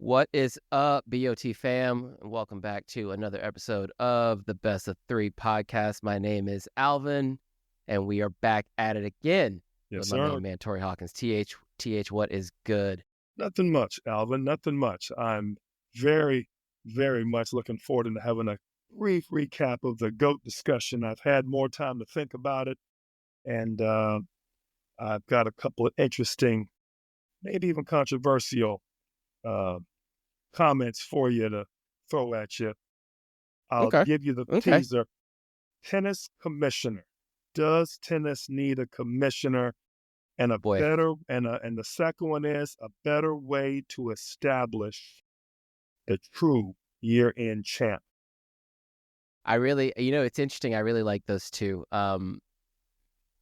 What is up, BOT fam? Welcome back to another episode of the Best of Three podcast. My name is Alvin, and we are back at it again with my main man, Torrey Hawkins. TH, what is good? Nothing much, Alvin, nothing much. I'm very, very much looking forward to having a brief recap of the GOAT discussion. I've had more time to think about it, and I've got a couple of interesting, maybe even controversial comments for you to throw at you. I'll give you the teaser. Tennis commissioner. Does tennis need a commissioner? And the second one is a better way to establish the true year-end champ. It's interesting. I really like those two.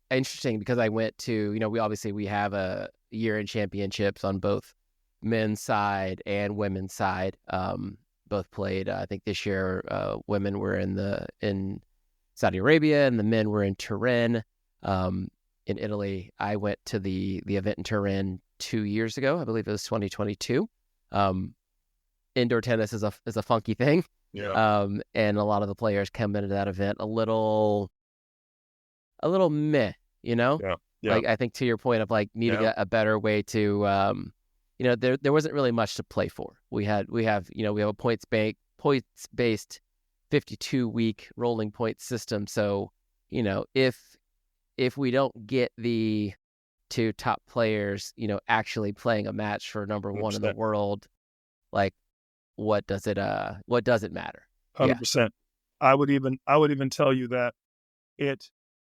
Interesting because I went to, we have a year-end championships on both men's side and women's side. Both played. I think this year, women were in Saudi Arabia and the men were in Turin. In Italy, I went to the event in Turin 2 years ago. I believe it was 2022. Indoor tennis is a funky thing. Yeah. And a lot of the players come into that event a little meh, Yeah. Like, I think to your point of like needing a better way to, there wasn't really much to play for. We have a points based 52-week rolling point system. So, if we don't get the two top players, actually playing a match for number 100%. One in the world, like, what does it matter? 100%. Yeah. I would even tell you that it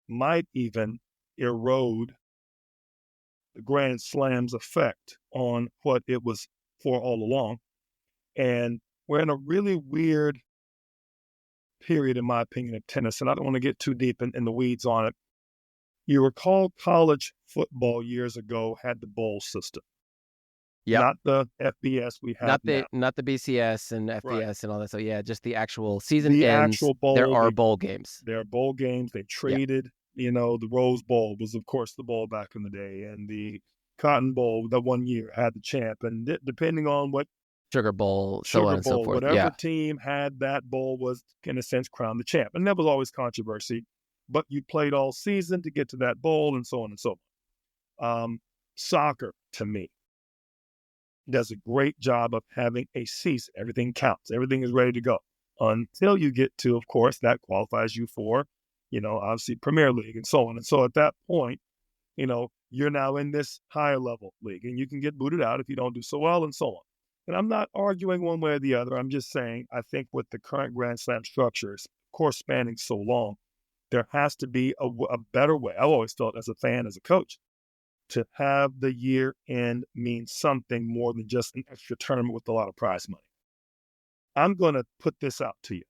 might even erode the Grand Slam's effect on what it was for all along. And we're in a really weird period, in my opinion, of tennis, and I don't want to get too deep in the weeds on it. You recall college football years ago had the bowl system. Yeah. Not the FBS we have now. Not the BCS and FBS right. And all that. So yeah, just the actual season ends. Actual bowl, there are bowl games. There are bowl games. They traded, the Rose Bowl was, of course, the bowl back in the day. And the Cotton Bowl, the 1 year, had the champ. And depending on what Sugar Bowl, so on and so forth. Whatever team had that bowl was, in a sense, crowned the champ. And there was always controversy. But you played all season to get to that bowl and so on and so on. Soccer, to me, does a great job of having a season. Everything counts. Everything is ready to go until you get to, of course, that qualifies you for, obviously Premier League and so on. And so at that point, you're now in this higher level league and you can get booted out if you don't do so well and so on. And I'm not arguing one way or the other. I'm just saying, I think with the current Grand Slam structures, of course, spanning so long, there has to be a better way. I've always felt as a fan, as a coach, to have the year end mean something more than just an extra tournament with a lot of prize money. I'm going to put this out to you.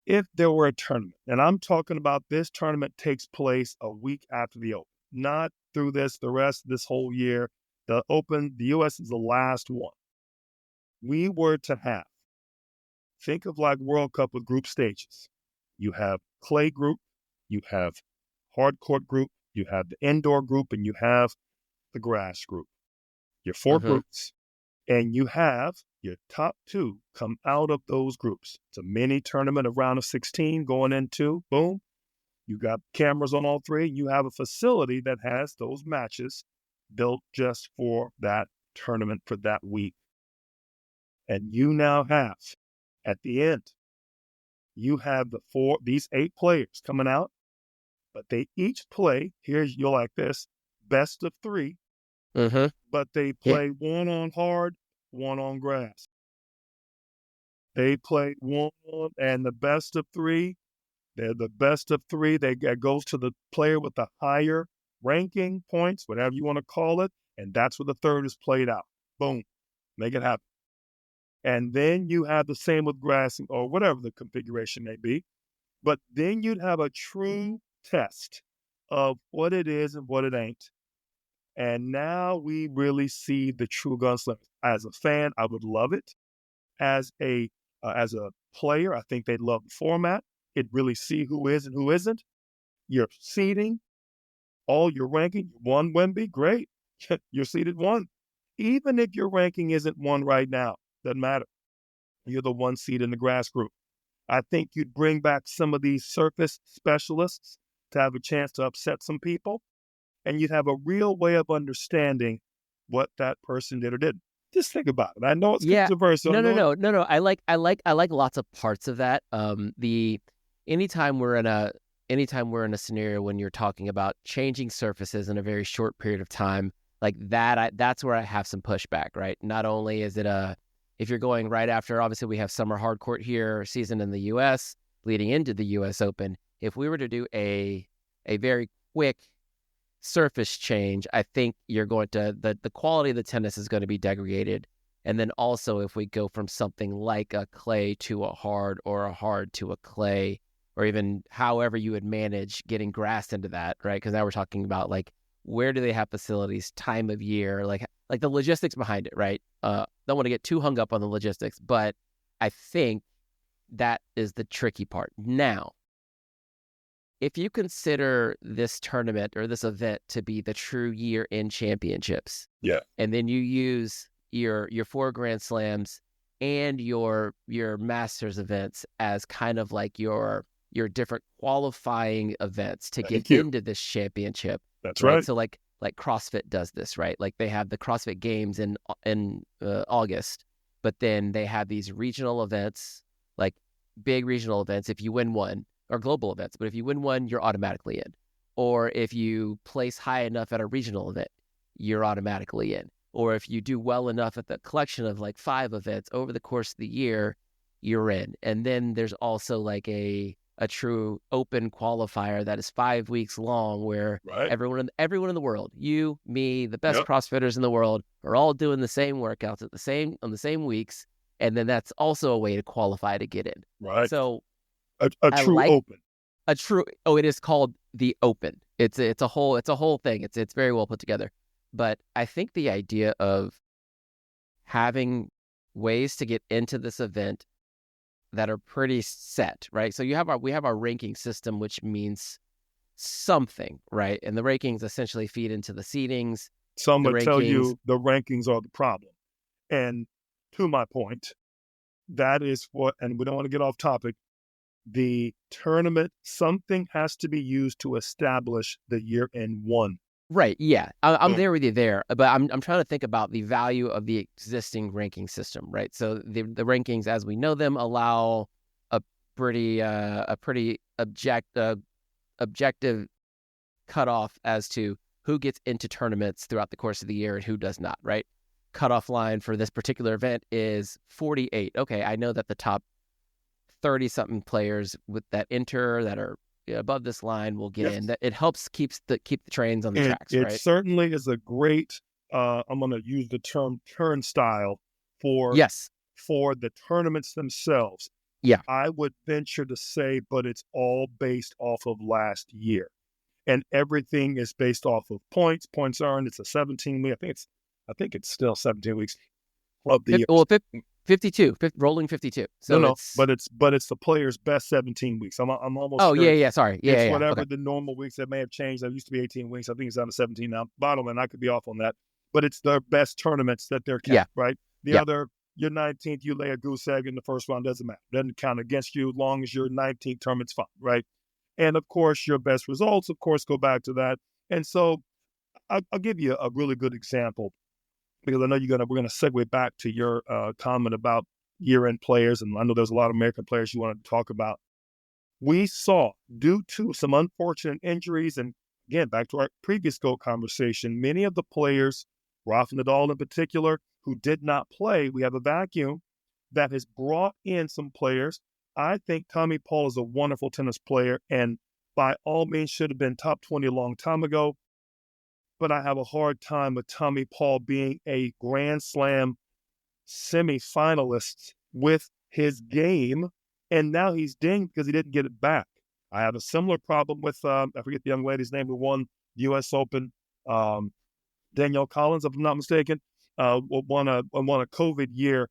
If there were a tournament, and I'm talking about this tournament takes place a week after the Open, not through the rest of this whole year. The Open, the U.S. is the last one. We were to think of like World Cup with group stages. You have clay group, you have hard court group, you have the indoor group, and you have the grass group. Your 4 groups, and you have your top 2 come out of those groups. It's a mini tournament of round of 16 going into, boom. You got cameras on all 3. You have a facility that has those matches built just for that tournament for that week. And you now have, at the end, you have these 8 players coming out, but they each play, you'll like this, best of 3, but they play one on hard, one on grass. They play one on, and the best of 3, they're the best of 3. That goes to the player with the higher ranking points, whatever you want to call it, and that's where the third is played out. Boom, make it happen. And then you have the same with grass or whatever the configuration may be. But then you'd have a true test of what it is and what it ain't. And now we really see the true gunslinger. As a fan, I would love it. As a player, I think they'd love the format. It'd really see who is and who isn't. Your seeding, all your ranking, 1 Wemby, great. You're seeded 1. even if your ranking isn't one right now, doesn't matter. You're the 1 seed in the grass group. I think you'd bring back some of these surface specialists to have a chance to upset some people, and you'd have a real way of understanding what that person did or didn't. Just think about it. I know it's controversial. No. I like lots of parts of that. Anytime we're in a scenario when you're talking about changing surfaces in a very short period of time, like that, that's where I have some pushback, right? Not only is it if you're going right after, obviously we have summer hard court here season in the U.S. leading into the U.S. Open. If we were to do a very quick surface change, I think you're going to the quality of the tennis is going to be degraded. And then also if we go from something like a clay to a hard or a hard to a clay, or even however you would manage getting grass into that, right? Because now we're talking about like, where do they have facilities, time of year, like the logistics behind it, right? Don't want to get too hung up on the logistics, but I think that is the tricky part. Now, if you consider this tournament or this event to be the true year-end championships, yeah, and then you use your 4 Grand Slams and your Masters events as kind of like your different qualifying events to get into this championship. That's right. So like CrossFit does this, right? Like they have the CrossFit Games in August, but then they have these regional events, like big regional events. If you win one, or global events, but if you win one, you're automatically in. Or if you place high enough at a regional event, you're automatically in. Or if you do well enough at the collection of like 5 events over the course of the year, you're in. And then there's also like a true open qualifier that is 5 weeks long, where everyone in the world, you, me, the best CrossFitters in the world, are all doing the same workouts on the same weeks, and then that's also a way to qualify to get in. Right. So a true open. It is called the Open. It's a whole thing. It's very well put together. But I think the idea of having ways to get into this event that are pretty set, right? So we have our ranking system, which means something, right? And the rankings essentially feed into the seedings. Some would tell you the rankings are the problem. And to my point, that is what, and we don't want to get off topic, the tournament, something has to be used to establish the year-end one. Right, yeah. I'm there with you there, but I'm trying to think about the value of the existing ranking system, right? So the rankings as we know them allow a pretty objective cutoff as to who gets into tournaments throughout the course of the year and who does not, right? Cutoff line for this particular event is 48. Okay, I know that the top 30-something players with that enter that are above this line will get in. That it helps keep the trains on the tracks, right? It certainly is a great, I'm going to use the term turnstile for the tournaments themselves. Yeah. I would venture to say, but it's all based off of last year. And everything is based off of points earned. It's a 17-week. I think it's still 17 weeks of the year. Well, 52, rolling 52. So but it's the player's best 17 weeks. I'm almost. Oh, sure. Sorry. It's whatever the normal weeks that may have changed. It used to be 18 weeks. I think it's down to 17 now. Bottom line, I could be off on that. But it's their best tournaments that they're kept, right? The other, your 19th, you lay a goose egg in the first round, doesn't matter. Doesn't count against you as long as your 19th tournament's fine, right? And of course, your best results, of course, go back to that. And so I'll give you a really good example, because I know we're going to segue back to your comment about year-end players, and I know there's a lot of American players you want to talk about. We saw, due to some unfortunate injuries, and again, back to our previous GOAT conversation, many of the players, Rafael Nadal in particular, who did not play, we have a vacuum that has brought in some players. I think Tommy Paul is a wonderful tennis player, and by all means should have been top 20 a long time ago. But I have a hard time with Tommy Paul being a Grand Slam semifinalist with his game, and now he's dinged because he didn't get it back. I have a similar problem with, I forget the young lady's name who won the U.S. Open, Danielle Collins, if I'm not mistaken, won a COVID year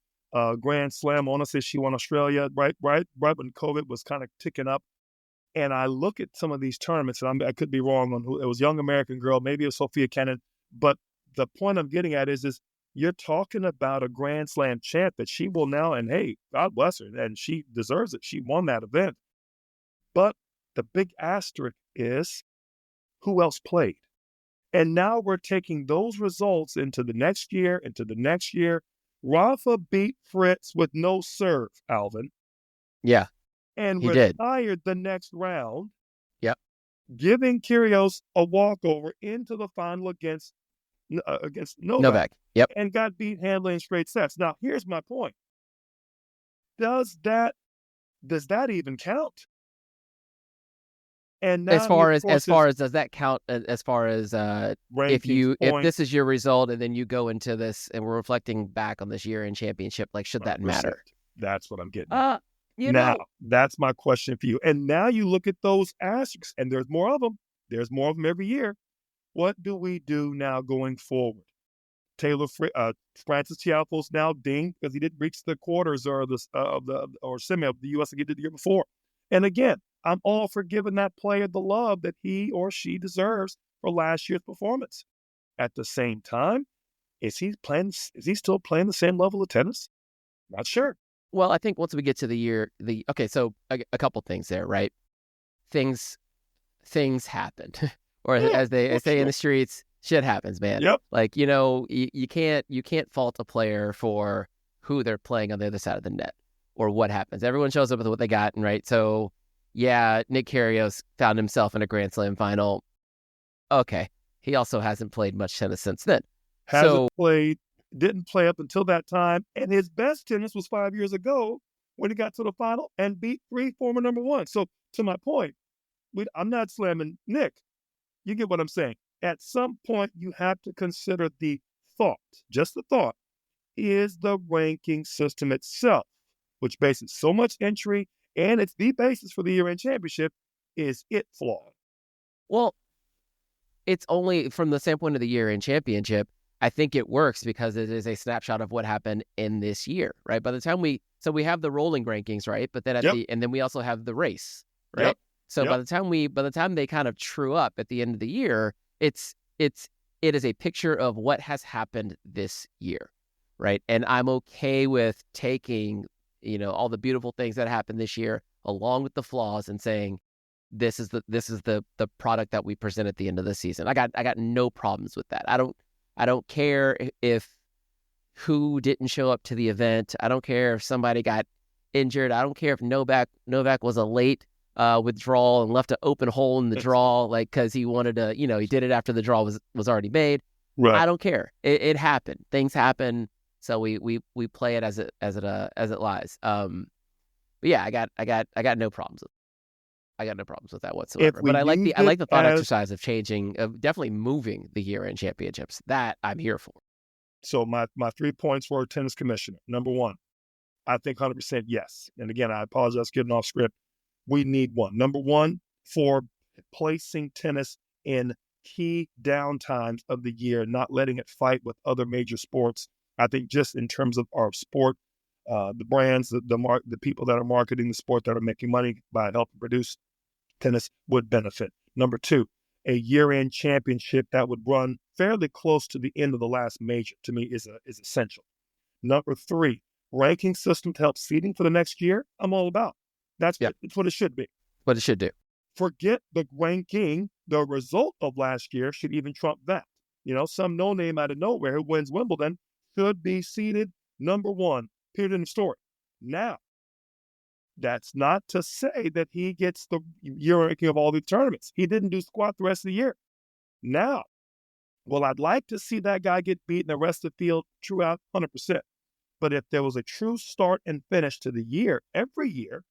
Grand Slam. I want to say she won Australia, right when COVID was kind of ticking up. And I look at some of these tournaments, and I could be wrong on who it was. Young American girl, maybe it was Sophia Kenin. But the point I'm getting at is You're talking about a Grand Slam champ that she will now, and hey, God bless her, and she deserves it. She won that event. But the big asterisk is who else played? And now we're taking those results into the next year, Rafa beat Fritz with no serve, Alvin, Yeah, and he did. retired the next round, Yep. giving Kyrgios a walkover into the final against Novak, Yep. and got beat handling in straight sets. Now, here's my point. Does that even count? And As now he, far of as course, does that count as far as rankings, if this points, is your result and then you go into this and we're reflecting back on this year in championship, like should that 100%. matter? That's what I'm getting at. Now That's my question for you. And now you look at those asterisks, and there's more of them. There's more of them every year. What do we do now going forward? Francis Tiafoe's now dinged because he didn't reach the quarters or semi of the U.S. like he did the year before. And again, I'm all for giving that player the love that he or she deserves for last year's performance. At the same time, is he still playing the same level of tennis? Not sure. well, I think once we get to the year, so a couple things there, right? Things happen, or as they say in the streets, shit happens, man. Yep. Like, you can't fault a player for who they're playing on the other side of the net or what happens. Everyone shows up with what they got, and right. So yeah, Nick Kyrgios found himself in a Grand Slam final. Okay, he also hasn't played much tennis since then. Didn't play up until that time, and his best tennis was 5 years ago when he got to the final and beat 3 former number one. So to my point, I'm not slamming Nick. You get what I'm saying. At some point, you have to consider the thought, just the thought, is the ranking system itself, which bases so much entry, and it's the basis for the year-end championship, is it flawed? Well, it's only from the standpoint of the year-end championship. I think it works because it is a snapshot of what happened in this year, right? By the time we have the rolling rankings, right? But then and then we also have the race, right? Yep. So by the time they kind of true up at the end of the year, it is a picture of what has happened this year, right? And I'm okay with taking, all the beautiful things that happened this year along with the flaws and saying this is the product that we present at the end of the season. I got no problems with that. I don't care if who didn't show up to the event. I don't care if somebody got injured. I don't care if Novak was a late withdrawal and left an open hole in the draw, like because he wanted to, he did it after the draw was already made. Right. I don't care. It happened. Things happen. So we play it as it lies. But yeah, I got no problems. I got no problems with that whatsoever. But I like the thought exercise of definitely moving the year-end championships. That I'm here for. So my 3 points for tennis commissioner. Number one, I think 100% yes. And again, I apologize getting off script. We need one. Number one, for placing tennis in key downtimes of the year, not letting it fight with other major sports. I think just in terms of our sport, the brands, the people that are marketing the sport that are making money by helping produce tennis would benefit. Number two, a year-end championship that would run fairly close to the end of the last major, to me, is essential. Number three, ranking system to help seeding for the next year, I'm all about. It's what it should be. What it should do. Forget the ranking. The result of last year should even trump that. Some no-name out of nowhere who wins Wimbledon should be seeded number one, period in the story. Now, that's not to say that he gets the year ranking of all the tournaments. He didn't do squat the rest of the year. Now, I'd like to see that guy get beat and the rest of the field true out 100%. But if there was a true start and finish to the year every year,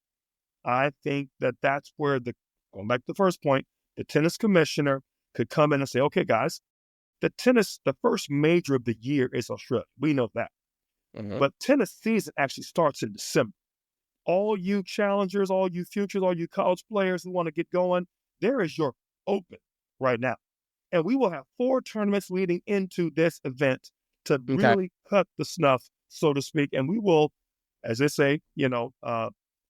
I think that's where going back to the first point, the tennis commissioner could come in and say, okay, guys, the first major of the year is Australia. We know that. Mm-hmm. But tennis season actually starts in December. All you challengers, all you futures, all you college players who want to get going, there is your open right now. And we will have 4 tournaments leading into this event to really cut the snuff, so to speak. And we will, as they say,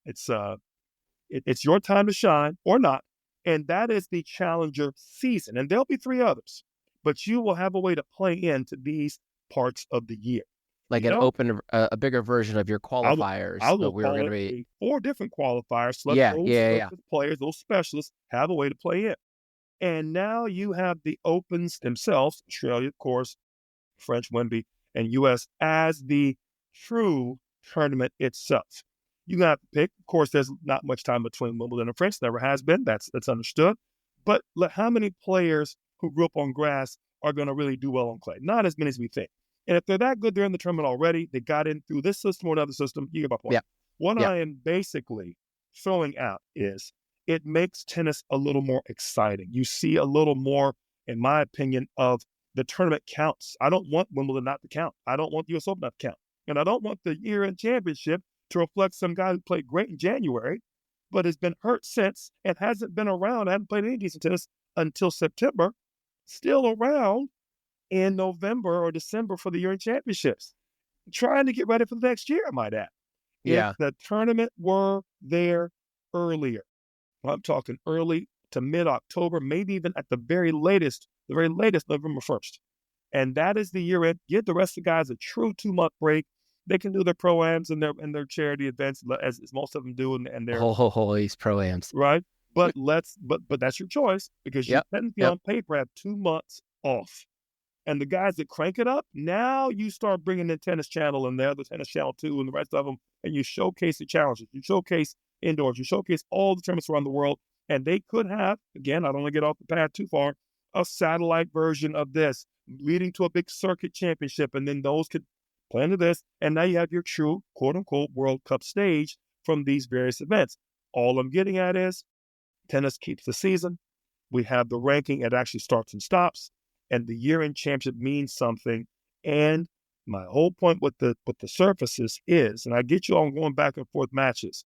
it's your time to shine or not. And that is the challenger season. And there'll be 3 others. But you will have a way to play into these parts of the year. Like a bigger version of your qualifiers. I will But we were call going to it be 4 different qualifiers. So let yeah, those yeah, yeah. players, those specialists, have a way to play in. And now you have the Opens themselves, Australia, of course, French, Wembley, and U.S. as the true tournament itself. You got to pick. Of course, there's not much time between Wimbledon and French. Never has been. That's understood. But how many players who grew up on grass are going to really do well on clay? Not as many as we think. And if they're that good, they're in the tournament already. They got in through this system or another system. You get my point. Yeah. What Yeah. I am basically throwing out is it makes tennis a little more exciting. You see a little more, in my opinion, of the tournament counts. I don't want Wimbledon not to count. I don't want the US Open not to count. And I don't want the year-end championship to reflect some guy who played great in January, but has been hurt since and hasn't been around, hasn't played any decent tennis until September, still around in November or December for the year-end championships. Trying to get ready for the next year, I might add. Yeah. If the tournament were there earlier, I'm talking early to mid-October, maybe even at the very latest November 1st. And that is the year end. Give the rest of the guys a true 2-month break. They can do their pro-ams and their charity events as most of them do, and their These pro-ams. Right. But that's your choice, because you technically on paper have 2 months off. And the guys that crank it up, now you start bringing the Tennis Channel and the other Tennis Channel 2 and the rest of them, and you showcase the challenges. You showcase indoors. You showcase all the tournaments around the world. And they could have, again, I don't want to get off the path too far, a satellite version of this leading to a big circuit championship. And then those could play into this. And now you have your true, quote unquote, World Cup stage from these various events. All I'm getting at is tennis keeps the season. We have the ranking. It actually starts and stops. And the year-end championship means something. And my whole point with the surfaces is, and I get you on going back and forth matches,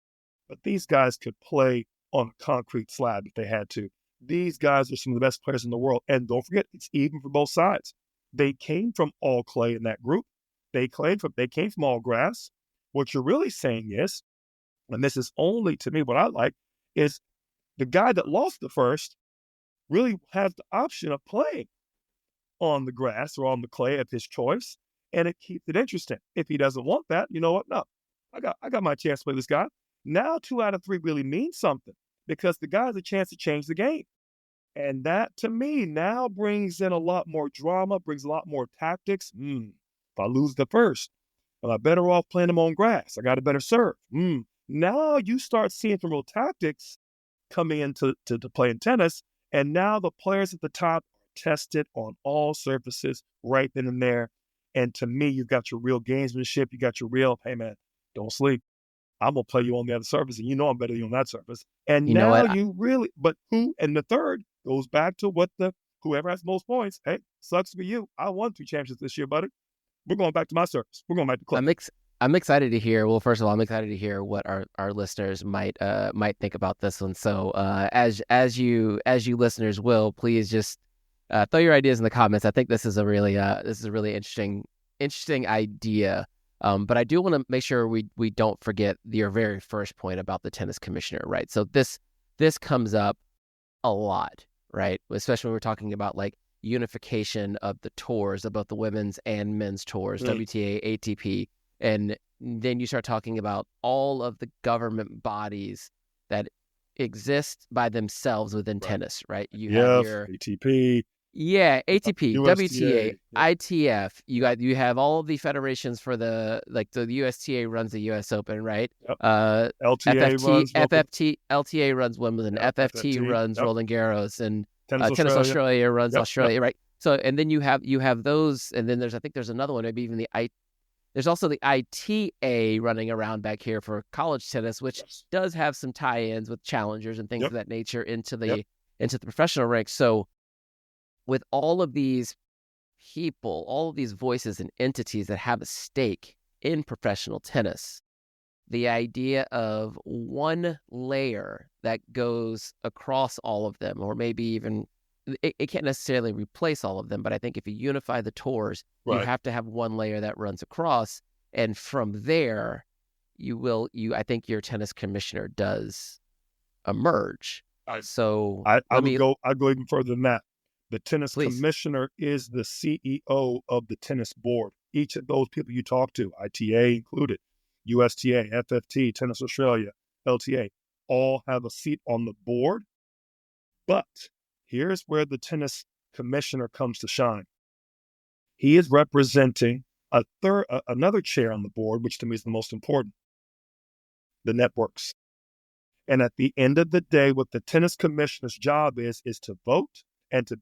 but these guys could play on a concrete slab if they had to. These guys are some of the best players in the world. And don't forget, it's even for both sides. They came from all clay in that group. They came from all grass. What you're really saying is, and this is only to me what I like, is the guy that lost the first really has the option of playing on the grass or on the clay of his choice, and it keeps it interesting. If he doesn't want that, you know what? No, I got my chance to play this guy. Now 2 out of 3 really means something, because the guy has a chance to change the game. And that, to me, now brings in a lot more drama, brings a lot more tactics. If I lose the first, am I better off playing him on grass? I got a better serve. Now you start seeing some real tactics coming into to play in tennis, and now the players at the top tested on all surfaces right then and there. And to me, you've got your real gamesmanship. You got your real, hey man, don't sleep. I'm going to play you on the other surface, and you know I'm better than you on that surface. And you now you really, but who, and the third goes back to what whoever has the most points. Hey, sucks for you. I won 2 championships this year, buddy. We're going back to my surface. We're going back to clay. I'm excited to hear. Well, first of all, I'm excited to hear what our listeners might think about this one. So as you listeners will, please just throw your ideas in the comments. I think this is a really interesting idea. But I do want to make sure we don't forget your very first point about the tennis commissioner, right? So this comes up a lot, right? Especially when we're talking about like unification of the tours, of both the women's and men's tours, WTA, ATP, and then you start talking about all of the government bodies that exist by themselves within tennis, right? You have your ATP. Yeah, ATP, USTA, WTA, ITF. You have all of the federations for the USTA runs the US Open, right? LTA LTA runs Wimbledon, FFT runs Roland Garros, and Tennis Australia runs Australia, right? So and then you have those, and then there's another one, maybe even there's also the ITA running around back here for college tennis, which does have some tie-ins with challengers and things of that nature into the professional ranks. So with all of these people, all of these voices and entities that have a stake in professional tennis, the idea of one layer that goes across all of them, or maybe even it can't necessarily replace all of them, but I think if you unify the tours, you have to have one layer that runs across, and from there, I think your tennis commissioner does emerge. I'd go even further than that. The tennis Please. commissioner is the CEO of the tennis board. Each of those people you talk to, ITA included, USTA, FFT, Tennis Australia, LTA, all have a seat on the board. But here's where the tennis commissioner comes to shine. He is representing another chair on the board, which to me is the most important, the networks. And at the end of the day, what the tennis commissioner's job is to vote and to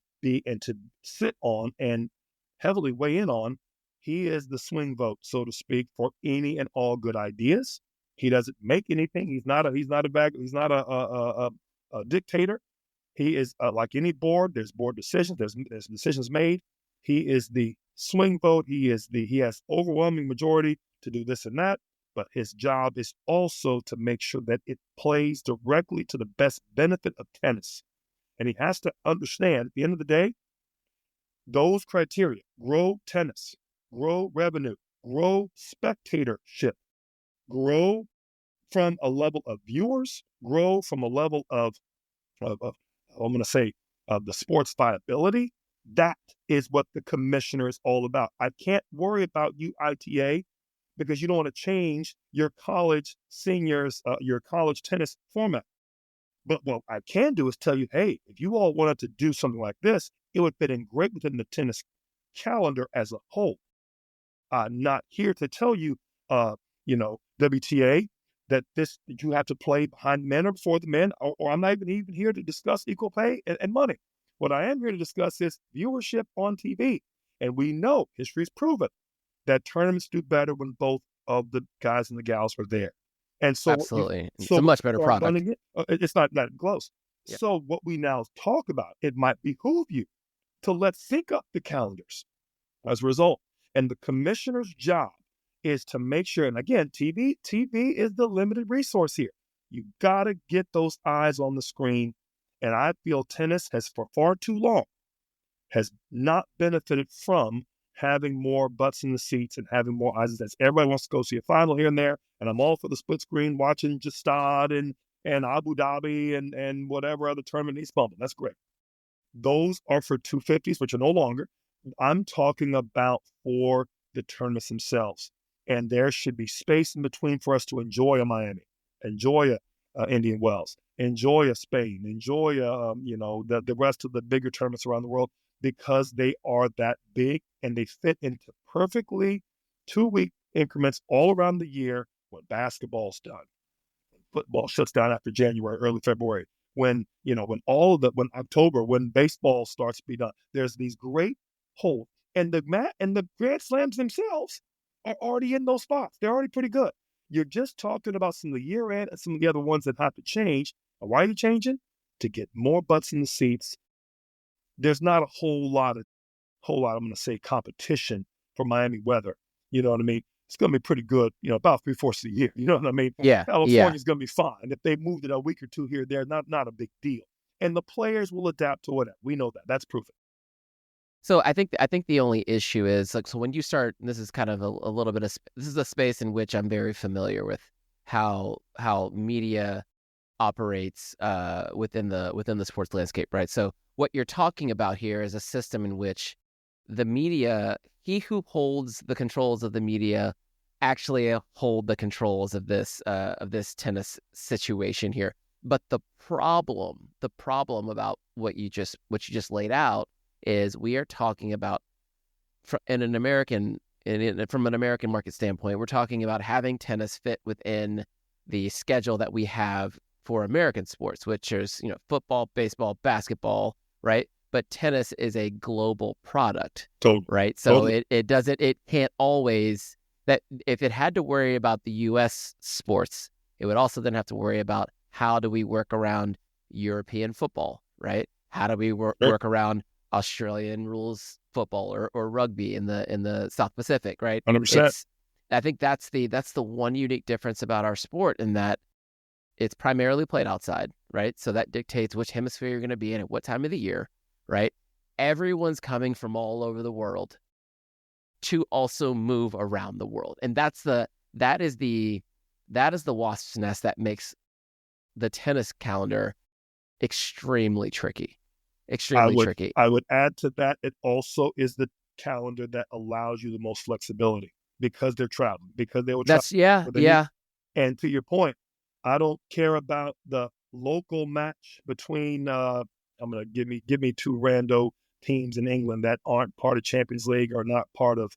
sit on and heavily weigh in on. He is the swing vote, so to speak, for any and all good ideas. He doesn't make anything. He's not a dictator. He is like any board. There's board decisions. There's decisions made. He is the swing vote. He has overwhelming majority to do this and that. But his job is also to make sure that it plays directly to the best benefit of tennis. And he has to understand at the end of the day, those criteria: grow tennis, grow revenue, grow spectatorship, grow from a level of viewers, grow from a level of I'm going to say, the sports viability. That is what the commissioner is all about. I can't worry about you, ITA, because you don't want to change your college seniors, your college tennis format. But what I can do is tell you, hey, if you all wanted to do something like this, it would fit in great within the tennis calendar as a whole. Not here to tell you, WTA, that you have to play behind men or before the men, or I'm not even here to discuss equal pay and money. What I am here to discuss is viewership on TV. And we know, history's proven, that tournaments do better when both of the guys and the gals are there. And so absolutely, it's a much better product. It's not close. Yeah. So what we now talk about, it might behoove you to let's sync up the calendars as a result. And the commissioner's job is to make sure, and again, TV is the limited resource here. You got to get those eyes on the screen. And I feel tennis has for far too long has not benefited from having more butts in the seats and having more eyes. As everybody wants to go see a final here and there, and I'm all for the split screen watching Gstaad and Abu Dhabi and whatever other tournament he's bumping. That's great. Those are for 250s, which are no longer. I'm talking about for the tournaments themselves. And there should be space in between for us to enjoy a Miami, enjoy a Indian Wells, enjoy a Spain, enjoy the rest of the bigger tournaments around the world, because they are that big and they fit into perfectly 2-week increments all around the year when basketball's done, when football shuts down after January, early February, when October, when baseball starts to be done. There's these great holes, and the Grand Slams themselves are already in those spots. They're already pretty good. You're just talking about some of the year end and some of the other ones that have to change. And why are you changing? To get more butts in the seats. There's not a whole lot, I'm going to say, competition for Miami weather. You know what I mean? It's going to be pretty good, about 3/4 of the year. You know what I mean? Yeah. California's going to be fine. If they moved it a week or two here or there, not a big deal. And the players will adapt to whatever. We know that. That's proven. So I think the only issue is, like, so when you start, this is kind of a little bit of, this is a space in which I'm very familiar with how media operates within the sports landscape, right? So what you're talking about here is a system in which the media, he who holds the controls of the media, actually hold the controls of this tennis situation here. But the problem about what you just laid out is we are talking about from an American market standpoint, we're talking about having tennis fit within the schedule that we have for American sports, which is, football, baseball, basketball, right? But tennis is a global product, right? So it can't always, that if it had to worry about the U.S. sports, it would also then have to worry about how do we work around European football, right? How do we work around Australian rules football or rugby in the South Pacific, right? 100%. I think that's the one unique difference about our sport, in that it's primarily played outside, right? So that dictates which hemisphere you're going to be in at what time of the year, right? Everyone's coming from all over the world to also move around the world, and that is the wasp's nest that makes the tennis calendar extremely tricky. extremely tricky. I would add to that, it also is the calendar that allows you the most flexibility because they're traveling, because they will travel. Yeah. And to your point, I don't care about the local match between I'm gonna give me two rando teams in England that aren't part of Champions League or not part of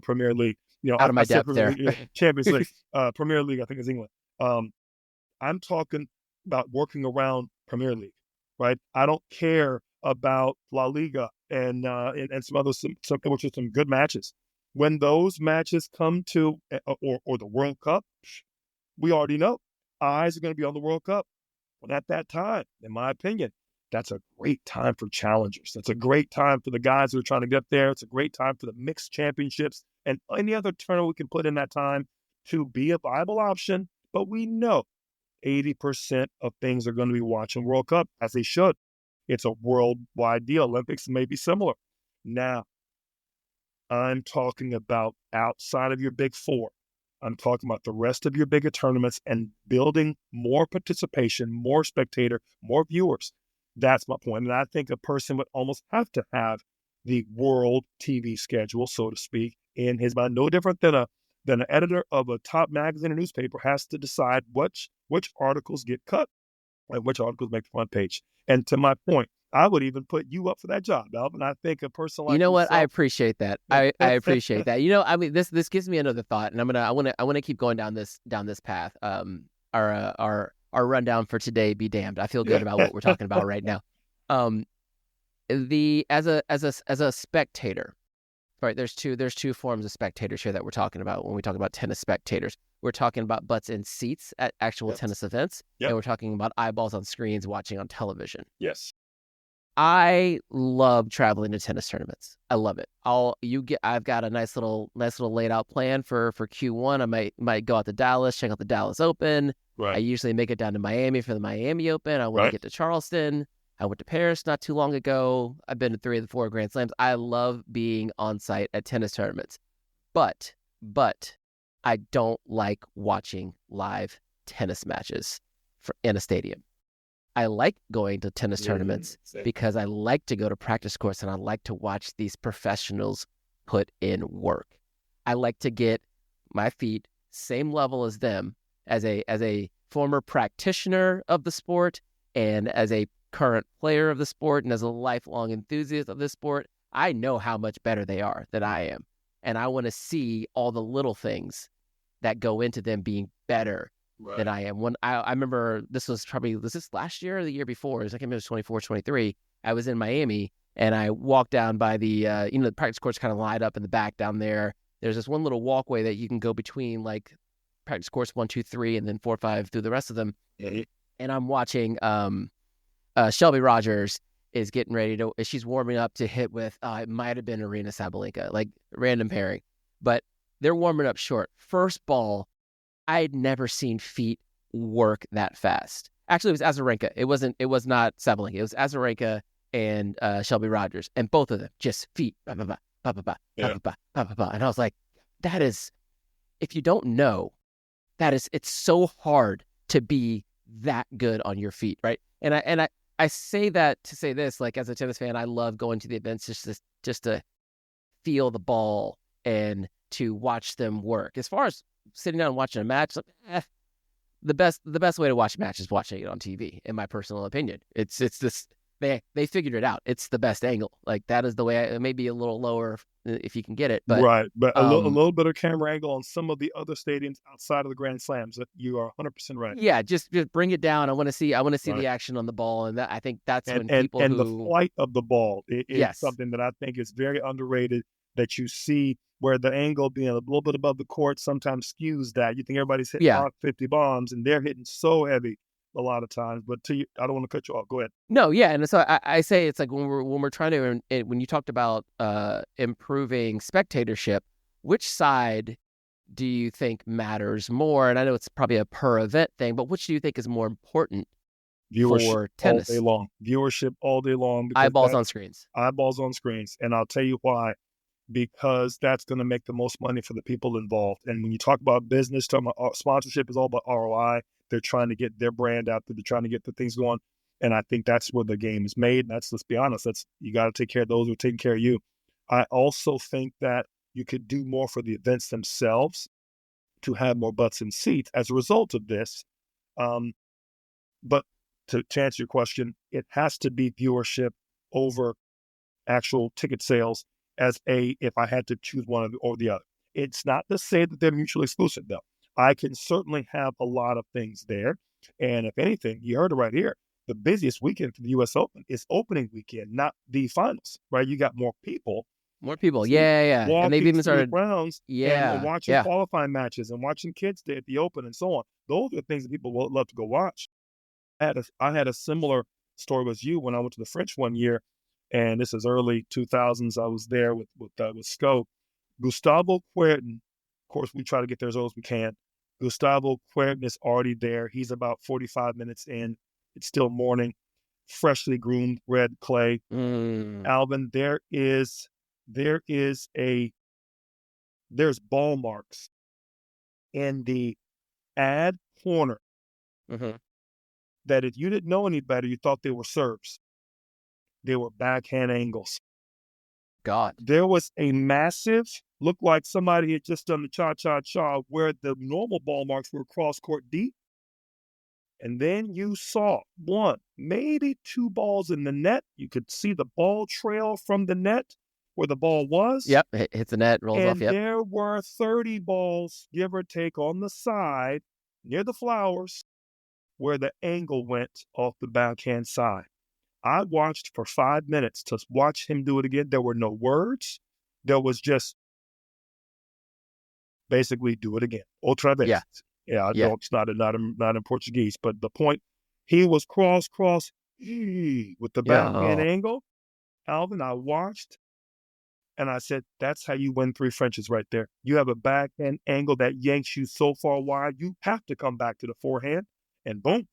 Premier League. Out of my depth there. Champions League, Premier League, I think is England. I'm talking about working around Premier League, right? I don't care about La Liga and some other which are some good matches. When those matches come to or the World Cup, we already know eyes are going to be on the World Cup. But at that time, in my opinion, that's a great time for challengers. That's a great time for the guys who are trying to get there. It's a great time for the mixed championships and any other tournament we can put in that time to be a viable option. But we know 80% of things are going to be watching World Cup, as they should. It's a worldwide deal. Olympics may be similar. Now, I'm talking about outside of your big four. I'm talking about the rest of your bigger tournaments and building more participation, more spectator, more viewers. That's my point. And I think a person would almost have to have the world TV schedule, so to speak, in his mind. No different than an editor of a top magazine or newspaper has to decide which articles get cut and which articles make the front page. And to my point, I would even put you up for that job, Alvin. I think a person like what? I appreciate that. I appreciate that. I mean, this gives me another thought, and I want to keep going down this path. Our rundown for today be damned. I feel good about what we're talking about right now. As a spectator, right? There's two forms of spectatorship that we're talking about when we talk about tennis spectators. We're talking about butts in seats at actual tennis events, and we're talking about eyeballs on screens watching on television. Yes. I love traveling to tennis tournaments. I love it. I've got a nice little laid out plan for Q1. I might go out to Dallas, check out the Dallas Open. Right. I usually make it down to Miami for the Miami Open. I want to get to Charleston. I went to Paris not too long ago. I've been to 3 of the 4 Grand Slams. I love being on site at tennis tournaments. But I don't like watching live tennis matches in a stadium. I like going to tennis tournaments because I like to go to practice courts and I like to watch these professionals put in work. I like to get my feet same level as them as a former practitioner of the sport and as a current player of the sport and as a lifelong enthusiast of this sport. I know how much better they are than I am. And I want to see all the little things that go into them being better than I am. When I remember was this last year or the year before? I can't remember, it was 24, 23. I was in Miami and I walked down by the, the practice courts kind of lined up in the back down there. There's this one little walkway that you can go between like practice courts 1, 2, 3, and then 4, 5 through the rest of them. Mm-hmm. And I'm watching Shelby Rogers is getting ready to, she's warming up to hit with, it might have been Arena Sabalenka, like random pairing, but they're warming up short. First ball, I'd never seen feet work that fast. Actually, it was Azarenka. It was not Sabalenka. It was Azarenka and Shelby Rogers, and both of them just feet, bah, bah, bah, bah, bah, bah, bah, bah, bah, bah, bah. And I was like, that is, if you don't know, it's so hard to be that good on your feet, right? And I say that to say this, like as a tennis fan, I love going to the events just to feel the ball and to watch them work. As far as sitting down and watching a match, the best way to watch a match is watching it on TV, in my personal opinion. It's this, they figured it out. It's the best angle. Like that is the way. It may be a little lower if you can get it, but but a little bit of camera angle on some of the other stadiums outside of the Grand Slams. You are 100% right. Yeah, just bring it down. I want to see the action on the ball, and I think that's when people and the flight of the ball is something that I think is very underrated. That you see where the angle being a little bit above the court sometimes skews that. You think everybody's hitting 50 bombs, and they're hitting so heavy a lot of times. But I don't want to cut you off. Go ahead. No, yeah, and so I say it's like when we're trying to, when you talked about improving spectatorship, which side do you think matters more? And I know it's probably a per event thing, but which do you think is more important for tennis? All day long. Viewership all day long. Eyeballs on screens. Eyeballs on screens, and I'll tell you why. Because that's going to make the most money for the people involved. And when you talk about business, talking about sponsorship is all about ROI. They're trying to get their brand out there. They're trying to get the things going. And I think that's where the game is made. Let's be honest, you got to take care of those who are taking care of you. I also think that you could do more for the events themselves to have more butts in seats as a result of this. But to answer your question, it has to be viewership over actual ticket sales if I had to choose one or the other. It's not to say that they're mutually exclusive, though. I can certainly have a lot of things there. And if anything, you heard it right here. The busiest weekend for the U.S. Open is opening weekend, not the finals, right? You got more people. More people. Yeah. And they've even started rounds and Yeah. watching qualifying matches and watching kids at the Open and so on. Those are the things that people will love to go watch. I had a similar story with you when I went to the French one year, and this is early 2000s. I was there with Scope. Gustavo Kuerten, of course, we try to get there as early as we can. Gustavo Kuerten is already there. He's about 45 minutes in. It's still morning, freshly groomed red clay. Alvin, there's ball marks in the ad corner that if you didn't know any better, you thought they were serves. They were backhand angles. God. There was a massive, looked like somebody had just done the cha-cha-cha where the normal ball marks were cross-court deep. And then you saw one, maybe two balls in the net. You could see the ball trail from the net where the ball was. Yep, hits the net, rolls off, yep. There were 30 balls, give or take, on the side near the flowers where the angle went off the backhand side. I watched for 5 minutes to watch him do it again. There were no words. There was just basically do it again. Outra vez. Yeah. It's not in Portuguese, but the point, he was cross with the backhand angle. Alvin, I watched and I said, that's how you win 3 Frenches right there. You have a backhand angle that yanks you so far wide, you have to come back to the forehand and boom.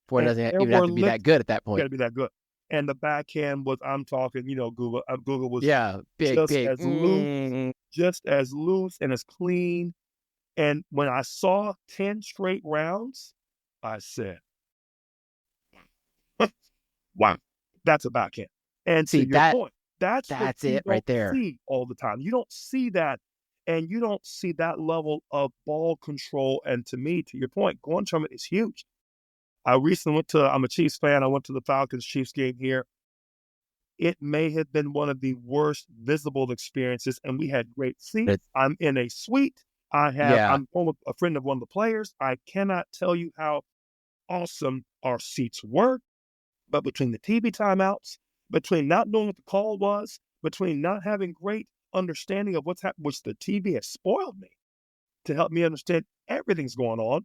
Forehand doesn't even have to be that good at that point. Got to be that good. And the backhand was, I'm talking, Google was big. Just as loose and as clean. And when I saw 10 straight rounds, I said, wow, that's a backhand. And see, to your point, that's it right there. See all the time. You don't see that, and you don't see that level of ball control. And to me, to your point, going tournament is huge. I recently I'm a Chiefs fan. I went to the Falcons-Chiefs game here. It may have been one of the worst visible experiences, and we had great seats. I'm in a suite. I'm with a friend of one of the players. I cannot tell you how awesome our seats were, but between the TV timeouts, between not knowing what the call was, between not having great understanding of what's happening, which the TV has spoiled me to help me understand everything's going on,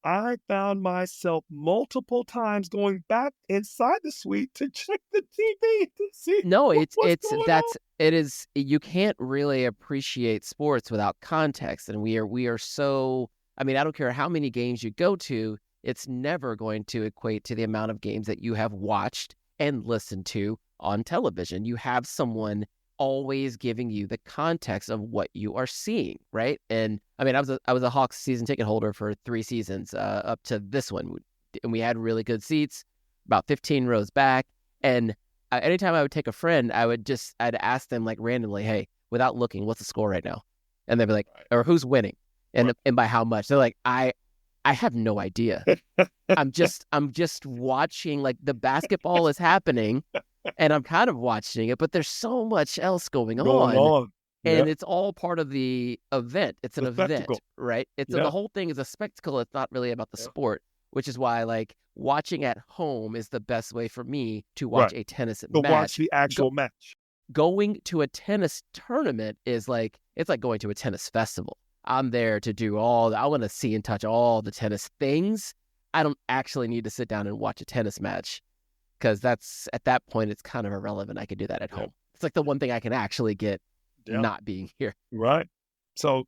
I found myself multiple times going back inside the suite to check the TV to see. It is. You can't really appreciate sports without context, and we are so. I mean, I don't care how many games you go to, it's never going to equate to the amount of games that you have watched and listened to on television. You have someone always giving you the context of what you are seeing, right? And I mean, I was a Hawks season ticket holder for 3 seasons up to this one, and we had really good seats, about 15 rows back. And anytime I would take a friend, I'd ask them like randomly, "Hey, without looking, what's the score right now?" And they'd be like, "Or who's winning, and by how much?" They're like, "I have no idea. I'm just watching, like, the basketball is happening." And I'm kind of watching it, but there's so much else going on. And it's all part of the event. It's an event, right? The whole thing is a spectacle. It's not really about the sport, which is why, like, watching at home is the best way for me to watch a tennis match. To watch the actual match. Going to a tennis tournament it's like going to a tennis festival. I'm there to I want to see and touch all the tennis things. I don't actually need to sit down and watch a tennis match, because that's, at that point, it's kind of irrelevant. I could do that at home. It's like the one thing I can actually get not being here. Right. So,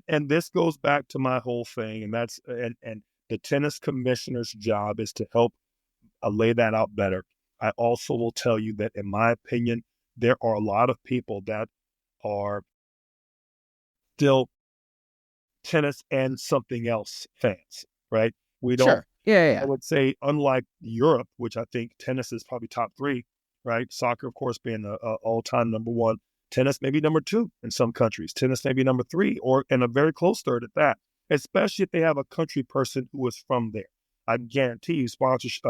and this goes back to my whole thing, and that's, and the tennis commissioner's job is to help lay that out better. I also will tell you that, in my opinion, there are a lot of people that are still tennis and something else fans, right? We don't. Sure. Yeah. I would say, unlike Europe, which I think tennis is probably top three, right? Soccer, of course, being a all-time number one. Tennis maybe number two in some countries. Tennis maybe number three, or and a very close third at that, especially if they have a country person who is from there. I guarantee you sponsorship,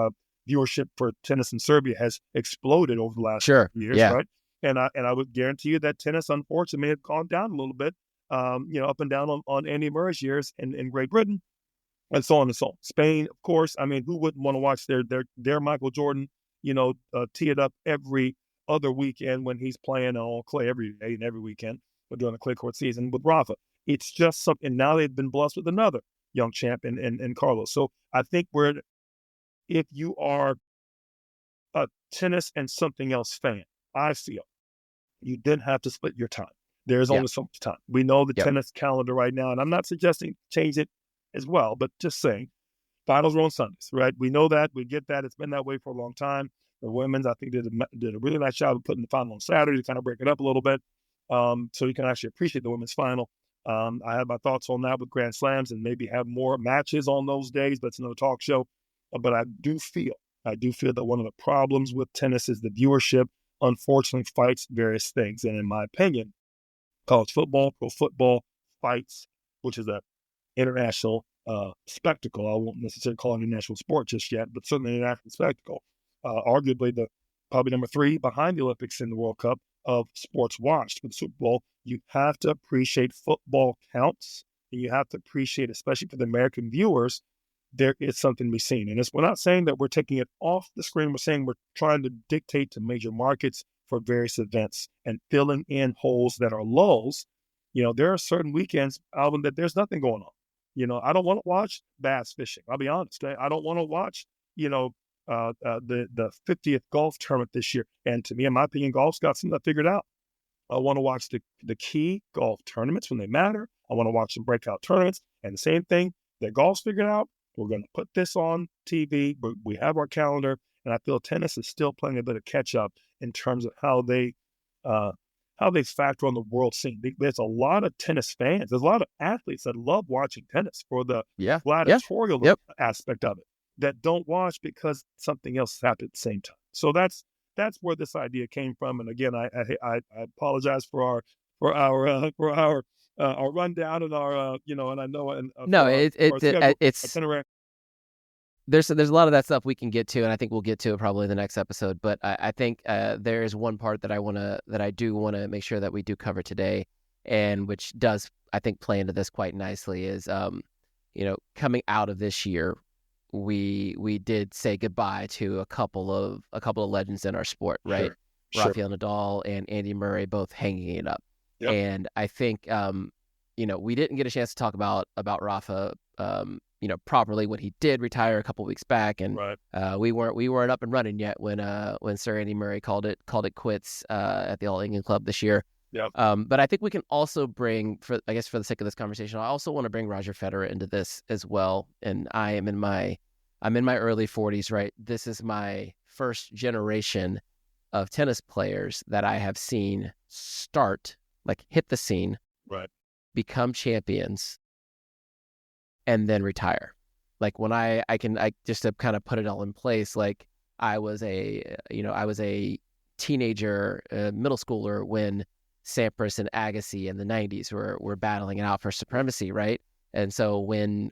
viewership for tennis in Serbia has exploded over the last Sure. years, Yeah. right? And I would guarantee you that tennis, unfortunately, may have gone down a little bit, up and down on Andy Murray's years in Great Britain, and so on and so on. Spain, of course. I mean, who wouldn't want to watch their Michael Jordan, tee it up every other weekend when he's playing on clay every day and every weekend, but during the clay court season with Rafa. It's just something. Now they've been blessed with another young champ in Carlos. So I think if you are a tennis and something else fan, I feel you didn't have to split your time. There's Yeah. only so much time. We know the Yep. tennis calendar right now, and I'm not suggesting change it as well, but just saying finals are on Sundays, right? We know that. We get that. It's been that way for a long time. The women's, I think, did a really nice job of putting the final on Saturday to kind of break it up a little bit, so you can actually appreciate the women's final. I have my thoughts on that with Grand Slams and maybe have more matches on those days, but it's another talk show. But I do feel that one of the problems with tennis is the viewership, unfortunately, fights various things. And in my opinion, college football, pro football fights, which is a international spectacle. I won't necessarily call it a national sport just yet, but certainly an international spectacle. Arguably probably number three behind the Olympics in the World Cup of sports watched. With the Super Bowl, you have to appreciate football counts, and you have to appreciate, especially for the American viewers, there is something to be seen. And we're not saying that we're taking it off the screen. We're saying we're trying to dictate to major markets for various events and filling in holes that are lulls. There are certain weekends, Alvin, that there's nothing going on. I don't want to watch bass fishing. I'll be honest. I don't want to watch, the 50th golf tournament this year. And to me, in my opinion, golf's got something figured out. I want to watch the key golf tournaments when they matter. I want to watch some breakout tournaments. And the same thing that golf's figured out, we're going to put this on TV. But we have our calendar. And I feel tennis is still playing a bit of catch up in terms of how they factor on the world scene. There's a lot of tennis fans. There's a lot of athletes that love watching tennis for the gladiatorial aspect of it, that don't watch because something else happened at the same time. So that's where this idea came from. And again, I apologize for our rundown and our and I know it's itinerary. There's a lot of that stuff we can get to, and I think we'll get to it probably in the next episode. But I think there is one part that I do want to make sure that we do cover today, and which does, I think, play into this quite nicely, is coming out of this year, we did say goodbye to a couple of legends in our sport, right? Sure. Rafael Nadal and Andy Murray both hanging it up. Yep. And I think we didn't get a chance to talk about Rafa properly when he did retire a couple weeks back, and right. we weren't up and running yet when Sir Andy Murray called it quits at the All England Club this year. Yep. But I think we can also bring, for the sake of this conversation, I also want to bring Roger Federer into this as well. And I'm in my early 40s, right? This is my first generation of tennis players that I have seen hit the scene, right, become champions, and then retire. Like when I just to kind of put it all in place, like I was a teenager, middle schooler when Sampras and Agassi in the 90s were battling it out for supremacy, right? And so when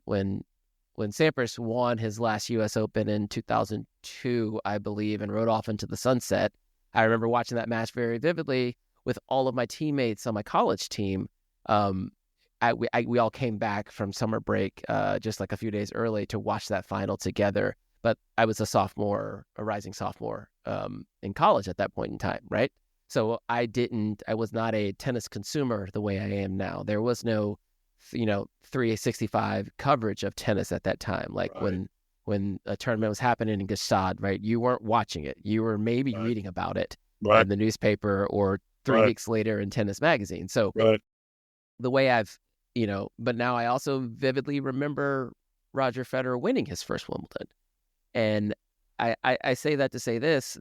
Sampras won his last U.S. Open in 2002, I believe, and rode off into the sunset, I remember watching that match very vividly with all of my teammates on my college team. We all came back from summer break just like a few days early to watch that final together. But I was a rising sophomore in college at that point in time, right? So I was not a tennis consumer the way I am now. There was no, 365 coverage of tennis at that time. Like right. when a tournament was happening in Gstaad, right? You weren't watching it. You were maybe right. reading about it right. in the newspaper or 3 weeks later in Tennis Magazine. So the way but now I also vividly remember Roger Federer winning his first Wimbledon. And I say that to say this,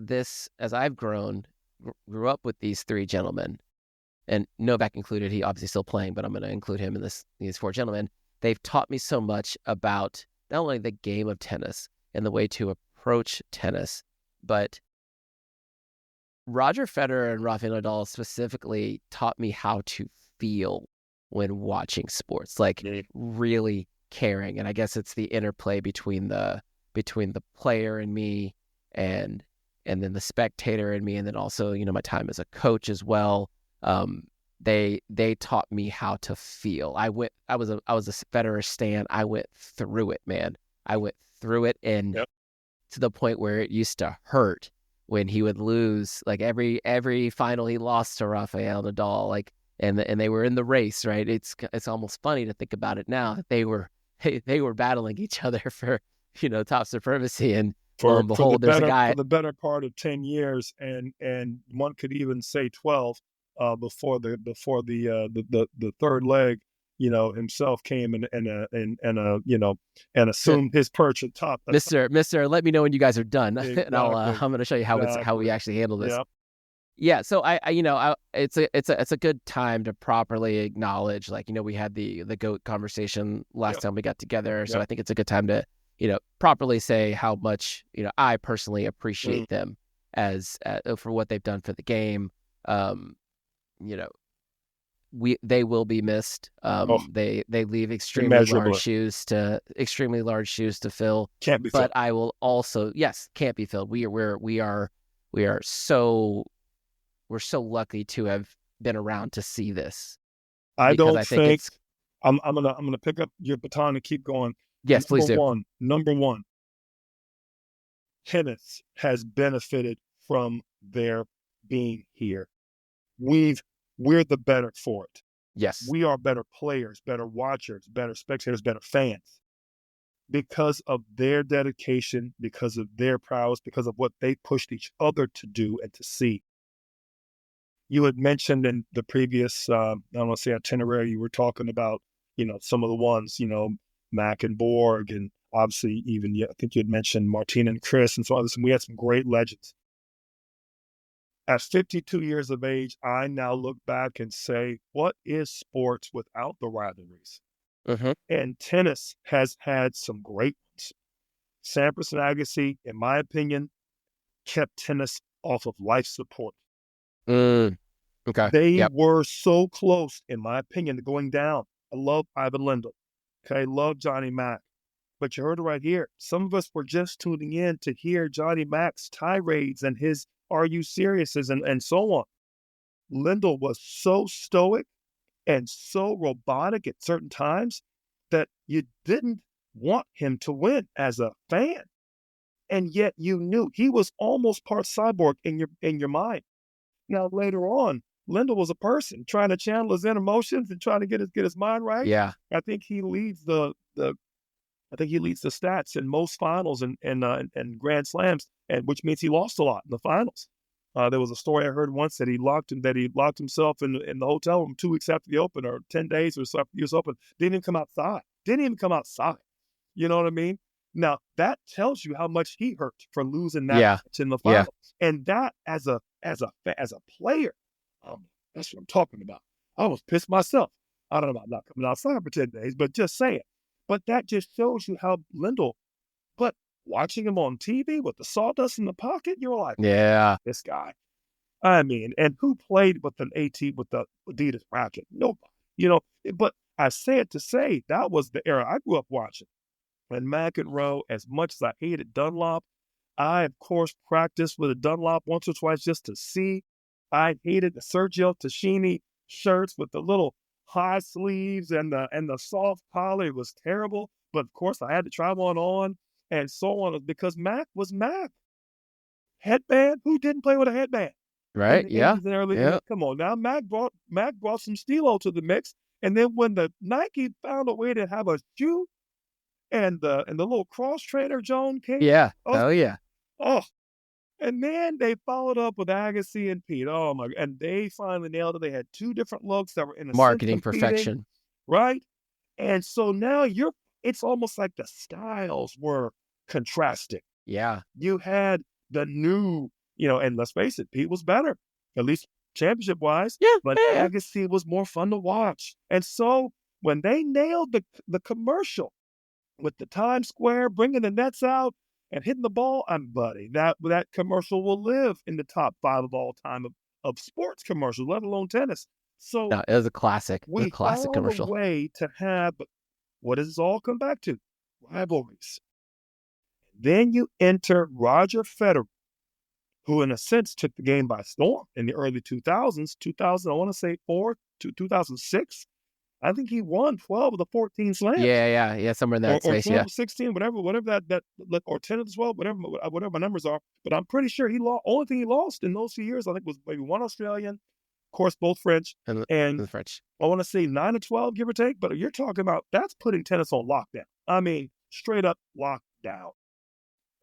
as I've grew up with these three gentlemen, and Novak included, he obviously still playing, but I'm going to include him in these four gentlemen. They've taught me so much about not only the game of tennis and the way to approach tennis, but Roger Federer and Rafael Nadal specifically taught me how to feel when watching sports, like really caring. And I guess it's the interplay between the player and me, and then the spectator and me, and then also, my time as a coach as well. They taught me how to feel. I was a Federer stan. I went through it, man. I went through it, and to the point where it used to hurt when he would lose. Like every final he lost to Rafael Nadal, like, and they were in the race, right? It's almost funny to think about it now. They were battling each other for top supremacy, and lo and behold, there's a guy for the better part of 10 years, and one could even say 12 before the third leg, himself came and assumed his perch at top. Mister, let me know when you guys are done, Exactly. and I'm going to show you how we actually handle this. Yep. Yeah, so it's a good time to properly acknowledge, like, we had the GOAT conversation last time we got together, so I think it's a good time to properly say how much I personally appreciate them as for what they've done for the game. They will be missed. They leave extremely large shoes to fill. Can't be filled. But I will also, yes, can't be filled. We're so lucky to have been around to see this. I think I'm gonna pick up your baton and keep going. Yes, please do. Number one, tennis has benefited from their being here. We're the better for it. Yes. We are better players, better watchers, better spectators, better fans because of their dedication, because of their prowess, because of what they pushed each other to do and to see. You had mentioned in the previous, I don't want to say itinerary, you were talking about, some of the ones, Mac and Borg, and obviously even, I think you had mentioned Martina and Chris and so others, and we had some great legends. At 52 years of age, I now look back and say, what is sports without the rivalries? Mm-hmm. And tennis has had some great ones. Sampras and Agassi, in my opinion, kept tennis off of life support. Okay. They were so close, in my opinion, to going down. I love Ivan Lendl. Okay, love Johnny Mack. But you heard it right here. Some of us were just tuning in to hear Johnny Mack's tirades and his "Are you serious?" and so on. Lendl was so stoic and so robotic at certain times that you didn't want him to win as a fan. And yet you knew he was almost part cyborg in your mind. Now, later on, Lendl was a person trying to channel his inner emotions and trying to get his mind right. Yeah. I think he leads the stats in most finals and Grand Slams, and which means he lost a lot in the finals. There was a story I heard once that he locked himself in the hotel room 2 weeks after the Open, or 10 days or so after the US Open. Didn't even come outside. You know what I mean? Now that tells you how much he hurt for losing that match in the finals. And that as a player, that's what I'm talking about. I was pissed myself. I don't know about not coming outside for 10 days, but just saying. But that just shows you how Lendl, but watching him on TV with the sawdust in the pocket, you're like, this guy. I mean, and who played with the Adidas racket? Nobody. But I say it to say that was the era I grew up watching. And McEnroe, as much as I hated Dunlop, I, of course, practiced with a Dunlop once or twice just to see. I hated the Sergio Tacchini shirts with the little high sleeves and the soft collar. It was terrible. But, of course, I had to try one on and so on because Mac was Mac. Headband? Who didn't play with a headband? Right, Come on now. Mac brought some stilo to the mix. And then when the Nike found a way to have a shoe and the little cross trainer Joan came. Yeah. Oh, yeah. Oh. And then they followed up with Agassi and Pete. Oh my! And they finally nailed it. They had 2 different looks that were in a marketing perfection, right? And so now it's almost like the styles were contrasting. Yeah. You had the new, and let's face it, Pete was better, at least championship wise. Yeah. But Agassi was more fun to watch. And so when they nailed the commercial with the Times Square, bringing the nets out and hitting the ball. Buddy, that commercial will live in the top 5 of all time of sports commercials, let alone tennis. So No, it was a classic. It was a we classic found a commercial. way to have, what does this all come back to? Rivalries. Then you enter Roger Federer, who in a sense took the game by storm in the early 2000s, I want to say 4 to 2006. I think he won 12 of the 14 slams. Yeah, somewhere in that or space, 12 yeah. or 16, whatever that, or 10 of the 12, whatever my numbers are. But I'm pretty sure he lost. Only thing he lost in those few years, I think, was maybe one Australian, of course, both French, And and the French. I want to say 9 or 12, give or take. But you're talking about, that's putting tennis on lockdown. I mean, straight up lockdown.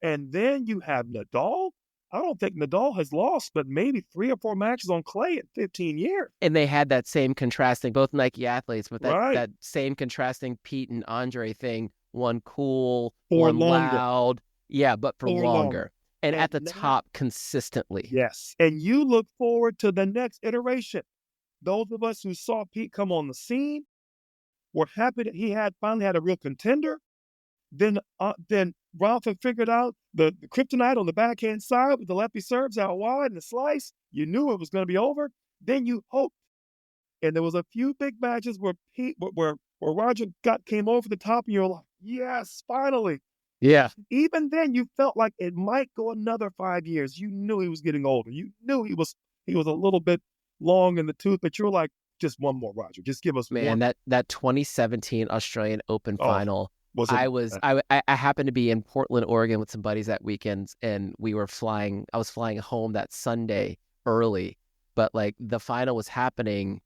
And then you have Nadal. I don't think Nadal has lost, but maybe 3 or 4 matches on clay in 15 years. And they had that same contrasting, both Nike athletes, but Right. that same contrasting Pete and Andre thing. One cool, For one longer. loud. Yeah, but for longer. And at the now- top consistently. Yes. And you look forward to the next iteration. Those of us who saw Pete come on the scene were happy that he finally had a real contender. Then Rafa figured out the kryptonite on the backhand side with the lefty serves out wide and the slice. You knew it was going to be over. Then you hoped. And there was a few big matches where Roger came over the top, and you're like, yes, finally. Yeah. Even then, you felt like it might go another 5 years. You knew he was getting older. You knew he was a little bit long in the tooth, but you were like, just one more, Roger. Just give us one. Man, that 2017 Australian Open final. I happened to be in Portland, Oregon with some buddies that weekend, and I was flying home that Sunday early, but like the final was happening.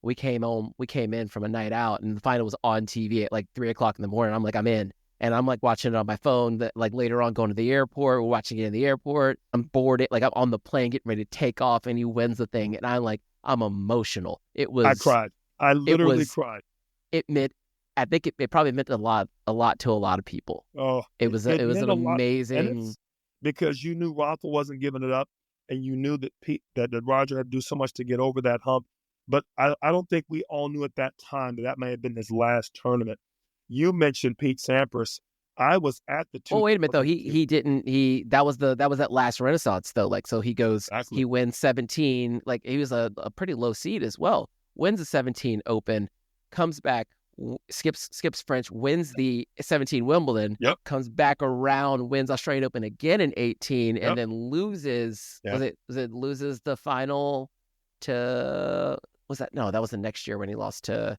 We came in from a night out, and the final was on TV at like 3:00 in the morning. I'm like, I'm in. And I'm like watching it on my phone, that like later on going to the airport, we're watching it in the airport. I'm bored. Like I'm on the plane getting ready to take off, and he wins the thing. And I'm emotional. I cried. I literally cried. I think it probably meant a lot to a lot of people. Oh, it was an amazing, because you knew Rafa wasn't giving it up, and you knew that Roger had to do so much to get over that hump. But I don't think we all knew at that time that may have been his last tournament. You mentioned Pete Sampras. I was at the. Oh, wait a minute though. That was that last Renaissance though. Like, so he goes, exactly. He wins 17. Like he was a pretty low seed as well. Wins the 17 Open, comes back, skips French, wins the 17 Wimbledon. Yep. Comes back around, wins Australian Open again in 18, and then loses. Yep. Was it loses the final to? Was that no? That was the next year when he lost to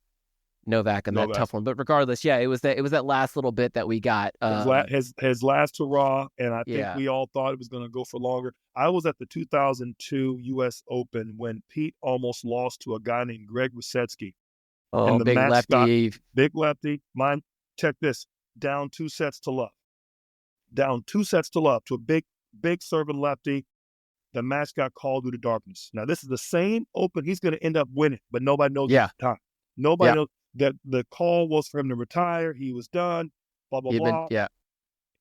Novak and that tough one. But regardless, yeah, it was that last little bit that we got. His last hurrah, and I think we all thought it was going to go for longer. I was at the 2002 U.S. Open when Pete almost lost to a guy named Greg Rusetsky. Oh, big lefty. Big lefty. Mine, check this, down 2 sets to love. Down 2 sets to love to a big serving lefty. The match got called due to darkness. Now, this is the same Open he's going to end up winning, but nobody knows at the time. Nobody knows that the call was for him to retire. He was done, blah, blah, blah.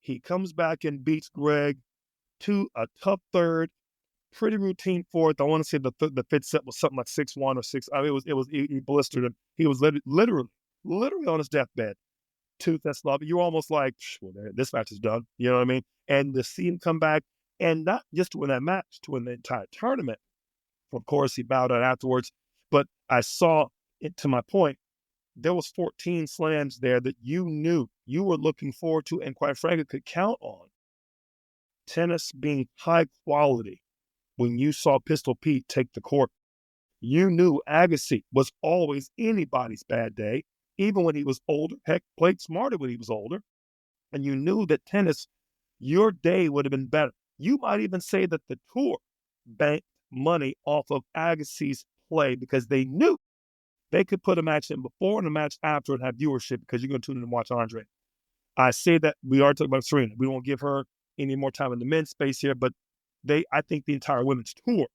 He comes back and beats Greg to a tough third, pretty routine fourth. I want to say the fifth set was something like 6-1 or 6. I mean, he blistered him. He was literally on his deathbed. 2 sets love. You're almost like, well, this match is done. You know what I mean? And to see him come back, and not just to win that match, to win the entire tournament. Of course, he bowed out afterwards. But I saw, to my point, there was 14 slams there that you knew you were looking forward to, and quite frankly, could count on. Tennis being high quality. When you saw Pistol Pete take the court, you knew Agassi was always anybody's bad day, even when he was older. Heck, played smarter when he was older. And you knew that tennis, your day would have been better. You might even say that the tour banked money off of Agassi's play because they knew they could put a match in before and a match after and have viewership because you're going to tune in and watch Andre. I say that we are talking about Serena. We won't give her any more time in the men's space here, but I think the entire women's tour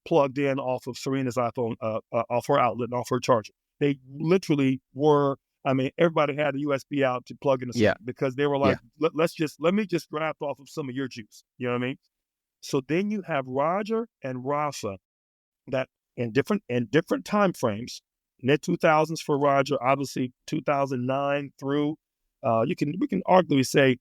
plugged in off of Serena's iPhone, off her outlet and off her charger. They literally were. I mean, everybody had a USB out to plug in because they were like, let me just draft off of some of your juice. You know what I mean? So then you have Roger and Rafa that in different time frames, mid 2000s for Roger, obviously 2009 through we can arguably say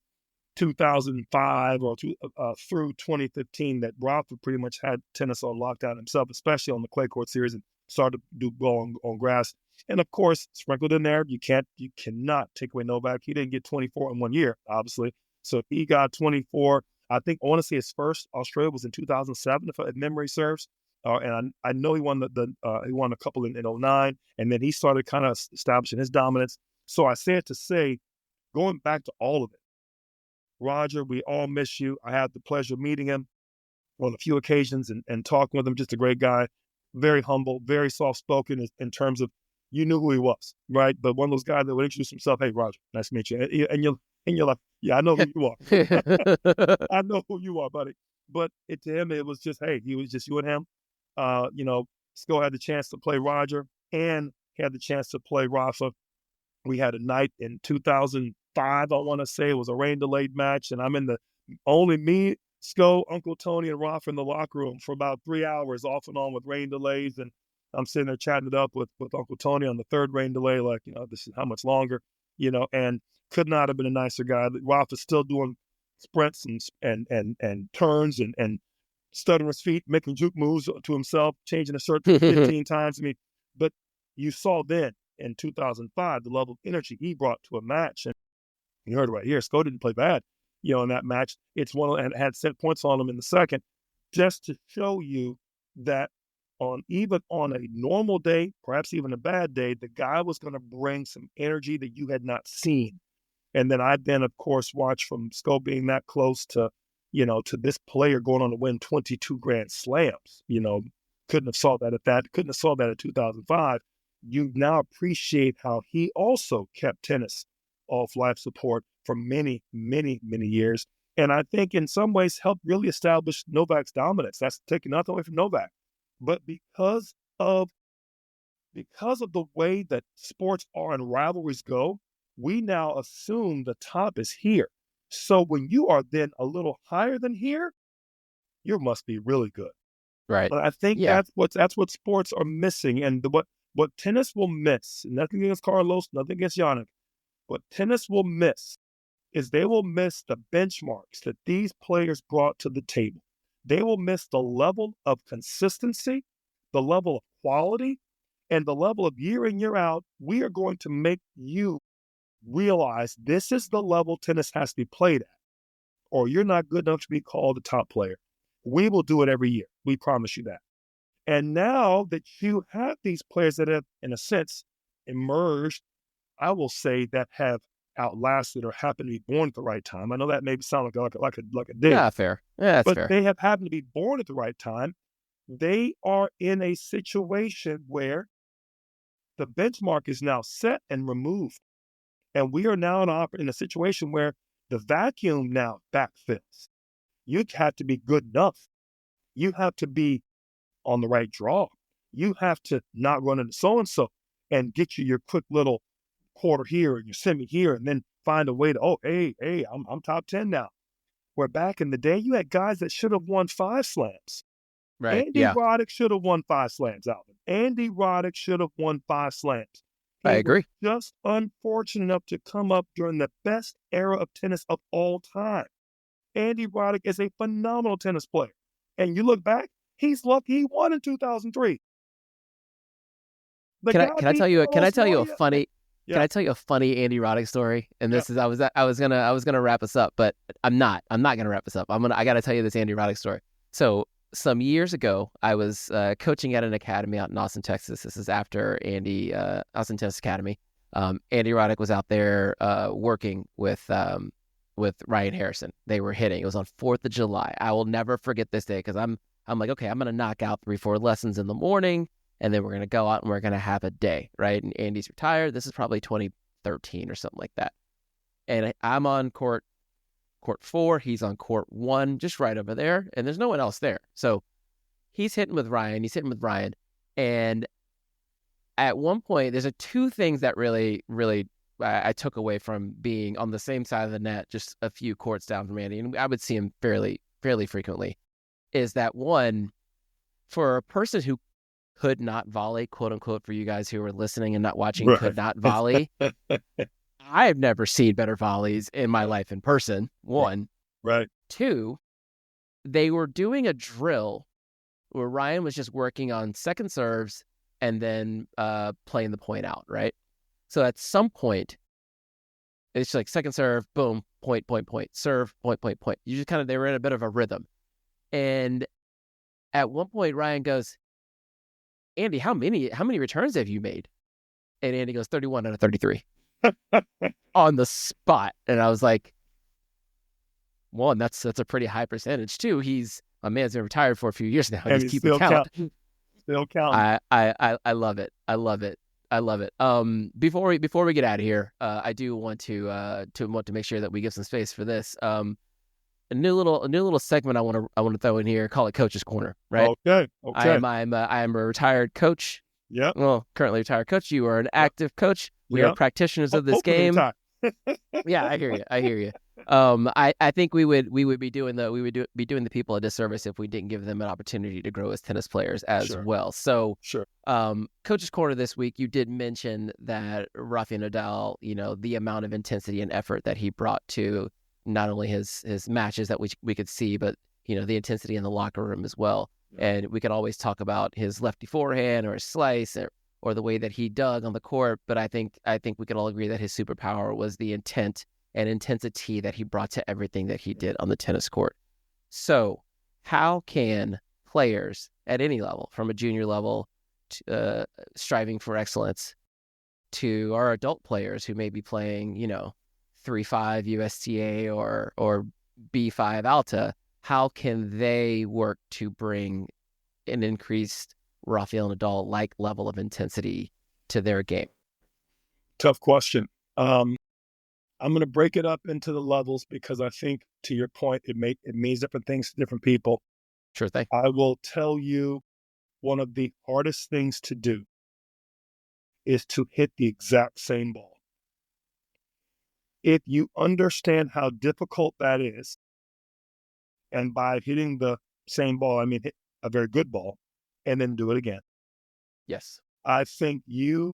2005 or through 2015 that Rafa pretty much had tennis on lockdown himself, especially on the clay court series, and started to do well on grass. And of course, sprinkled in there, you cannot take away Novak. He didn't get 24 in 1 year, obviously. So he got 24. I think, I want to say his first Australia was in 2007, if memory serves. And I know he won he won a couple in 09, and then he started kind of establishing his dominance. So I say it to say, going back to all of it, Roger, we all miss you. I had the pleasure of meeting him on a few occasions and talking with him. Just a great guy, very humble, very soft-spoken in terms of, you knew who he was, right? But one of those guys that would introduce himself, hey, Roger, nice to meet you. And you're like, yeah, I know who you are. I know who you are, buddy. But to him, it was just, hey, he was just you and him. Still had the chance to play Roger and had the chance to play Rafa. We had a night in 2005, I want to say. It was a rain-delayed match, and I'm in only me, Sko, Uncle Tony, and Rafa in the locker room for about 3 hours off and on with rain delays, and I'm sitting there chatting it up with Uncle Tony on the third rain delay, like, this is how much longer, and could not have been a nicer guy. Rafa's still doing sprints and turns and stuttering his feet, making juke moves to himself, changing a shirt 15 times. But you saw then in 2005 the level of energy he brought to a match, and you heard it right here. Sko didn't play bad, in that match. It's and had set points on him in the second, just to show you that even on a normal day, perhaps even a bad day, the guy was going to bring some energy that you had not seen. And then I of course, watched from Sko being that close to this player going on to win 22 Grand Slams. Couldn't have saw that at 2005. You now appreciate how he also kept tennis off life support for many, many, many years. And I think in some ways helped really establish Novak's dominance. That's taking nothing away from Novak. But because of the way that sports are and rivalries go, we now assume the top is here. So when you are then a little higher than here, you must be really good. Right. But I think that's what sports are missing. And what tennis will miss, nothing against Carlos, nothing against Yannick, what tennis will miss is they will miss the benchmarks that these players brought to the table. They will miss the level of consistency, the level of quality, and the level of year in, year out. We are going to make you realize this is the level tennis has to be played at, or you're not good enough to be called a top player. We will do it every year. We promise you that. And now that you have these players that have, in a sense, emerged, I will say, that have outlasted or happened to be born at the right time. I know that may sound like a dig. Yeah, fair. Yeah, that's fair. But they have happened to be born at the right time. They are in a situation where the benchmark is now set and removed. And we are now in a situation where the vacuum now backfills. You have to be good enough. You have to be on the right draw. You have to not run into so-and-so and get you your quick little quarter here and your semi here, and then find a way to, I'm top 10 now. Where back in the day, you had guys that should have won 5 slams. Right. Andy Roddick should have won 5 slams, Alvin. Andy Roddick should have won 5 slams. I agree. Just unfortunate enough to come up during the best era of tennis of all time. Andy Roddick is a phenomenal tennis player. And you look back, he's lucky he won in 2003. Can I tell you a funny Andy Roddick story? And this is I was gonna wrap us up, but I'm not gonna wrap us up. I gotta tell you this Andy Roddick story. So some years ago, I was coaching at an academy out in Austin, Texas. This is after Austin Tennis Academy. Andy Roddick was out there working with Ryan Harrison. They were hitting. It was on 4th of July. I will never forget this day because I'm like, okay, I'm gonna knock out 3-4 lessons in the morning, and then we're gonna go out and we're gonna have a day, right? And Andy's retired. This is probably 2013 or something like that. And I'm on court 4, he's on court 1, just right over there, and there's no one else there. So he's hitting with Ryan, and at one point, there's 2 things that really, really I took away from being on the same side of the net, just a few courts down from Andy, and I would see him fairly frequently, is that one, for a person who could not volley, quote unquote, for you guys who are listening and not watching, right, could not volley, I've never seen better volleys in my life in person, one. Right. Two, they were doing a drill where Ryan was just working on second serves and then playing the point out, right? So at some point, it's like second serve, boom, point, point, point, serve, point, point, point. You just they were in a bit of a rhythm. And at one point, Ryan goes, Andy, how many returns have you made? And Andy goes, 31 out of 33 on the spot. And I was like, one, that's a pretty high percentage. Two, my man's been retired for a few years now. And he's keeping count. Still counting. I love it. I love it. I love it. Before we get out of here, I do want to make sure that we give some space for this. A new little segment I want to throw in here. Call it Coach's Corner, right? Okay. I am a retired coach. Yeah. Well, currently retired coach. You are an active coach. We are practitioners of this game. Yeah, I hear you. I think we would be doing the people a disservice if we didn't give them an opportunity to grow as tennis players as well. So, Coach's Corner this week, you did mention that Rafael Nadal, the amount of intensity and effort that he brought to not only his matches that we could see, but the intensity in the locker room as well. And we could always talk about his lefty forehand or his slice or the way that he dug on the court. But I think we could all agree that his superpower was the intent and intensity that he brought to everything that he did on the tennis court. So how can players at any level, from a junior level, striving for excellence, to our adult players who may be playing, 3-5 USTA or B5 Alta, how can they work to bring an increased Rafael Nadal-like level of intensity to their game? Tough question. I'm going to break it up into the levels because I think, to your point, it means different things to different people. Sure thing. I will tell you, one of the hardest things to do is to hit the exact same ball. If you understand how difficult that is, and by hitting the same ball, I mean hit a very good ball, and then do it again. Yes. I think you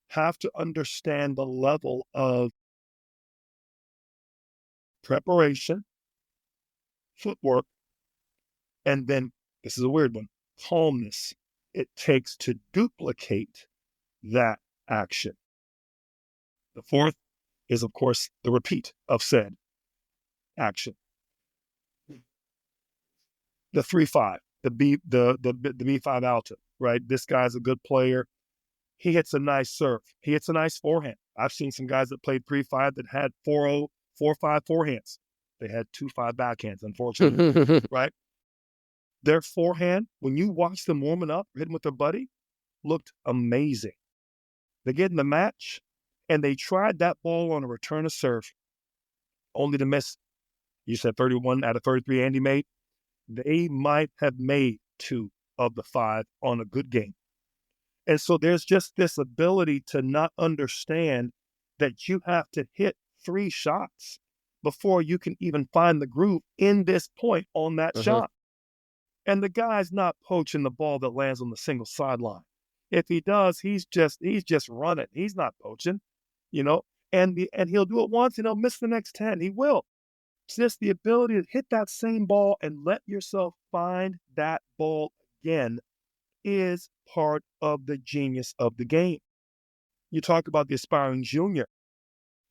have to understand the level of preparation, footwork, and then, this is a weird one, calmness it takes to duplicate that action. The fourth is, of course, the repeat of said action. The 3-5, the B5 Alta, right? This guy's a good player. He hits a nice serve. He hits a nice forehand. I've seen some guys that played 3-5 that had 4-0, 4-5 forehands. They had 2-5 backhands, unfortunately, right? Their forehand, when you watch them warming up, hitting with their buddy, looked amazing. They get in the match, and they tried that ball on a return of serve, only to miss. You said 31 out of 33 Andy made. They might have made 2 of the 5 on a good game. And so there's just this ability to not understand that you have to hit 3 shots before you can even find the groove in this point on that shot. And the guy's not poaching the ball that lands on the single sideline. If he does, he's just running. He's not poaching, and he'll do it once and he'll miss the next 10. He will. It's just the ability to hit that same ball and let yourself find that ball again is part of the genius of the game. You talk about the aspiring junior.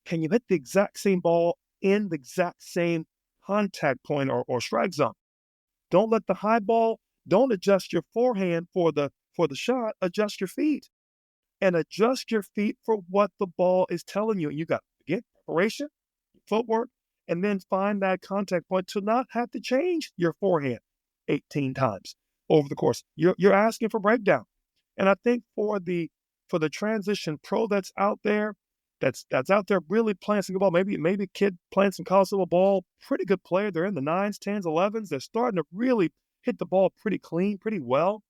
Can you hit the exact same ball in the exact same contact point or strike zone? Don't let the high ball, don't adjust your forehand for the shot, adjust your feet. And adjust your feet for what the ball is telling you. You got, again, preparation, footwork, and then find that contact point to not have to change your forehand 18 times over the course. You're asking for breakdown. And I think for the transition pro that's out there really playing some good ball, maybe a kid playing some college level ball, pretty good player. They're in the 9s, 10s, 11s. They're starting to really hit the ball pretty clean, pretty well.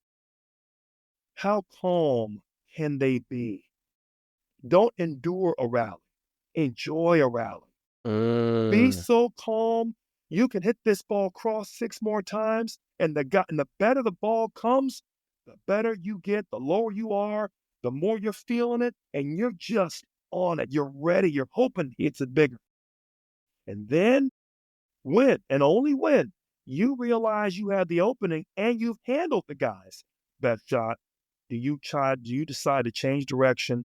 How calm can they be? Don't endure a rally. Enjoy a rally. Be so calm. You can hit this ball cross 6 more times, and the better the ball comes, the better you get, the lower you are, the more you're feeling it, and you're just on it. You're ready. You're hoping he hits it bigger. And then when, and only when, you realize you have the opening and you've handled the guy's best shot, do you decide to change direction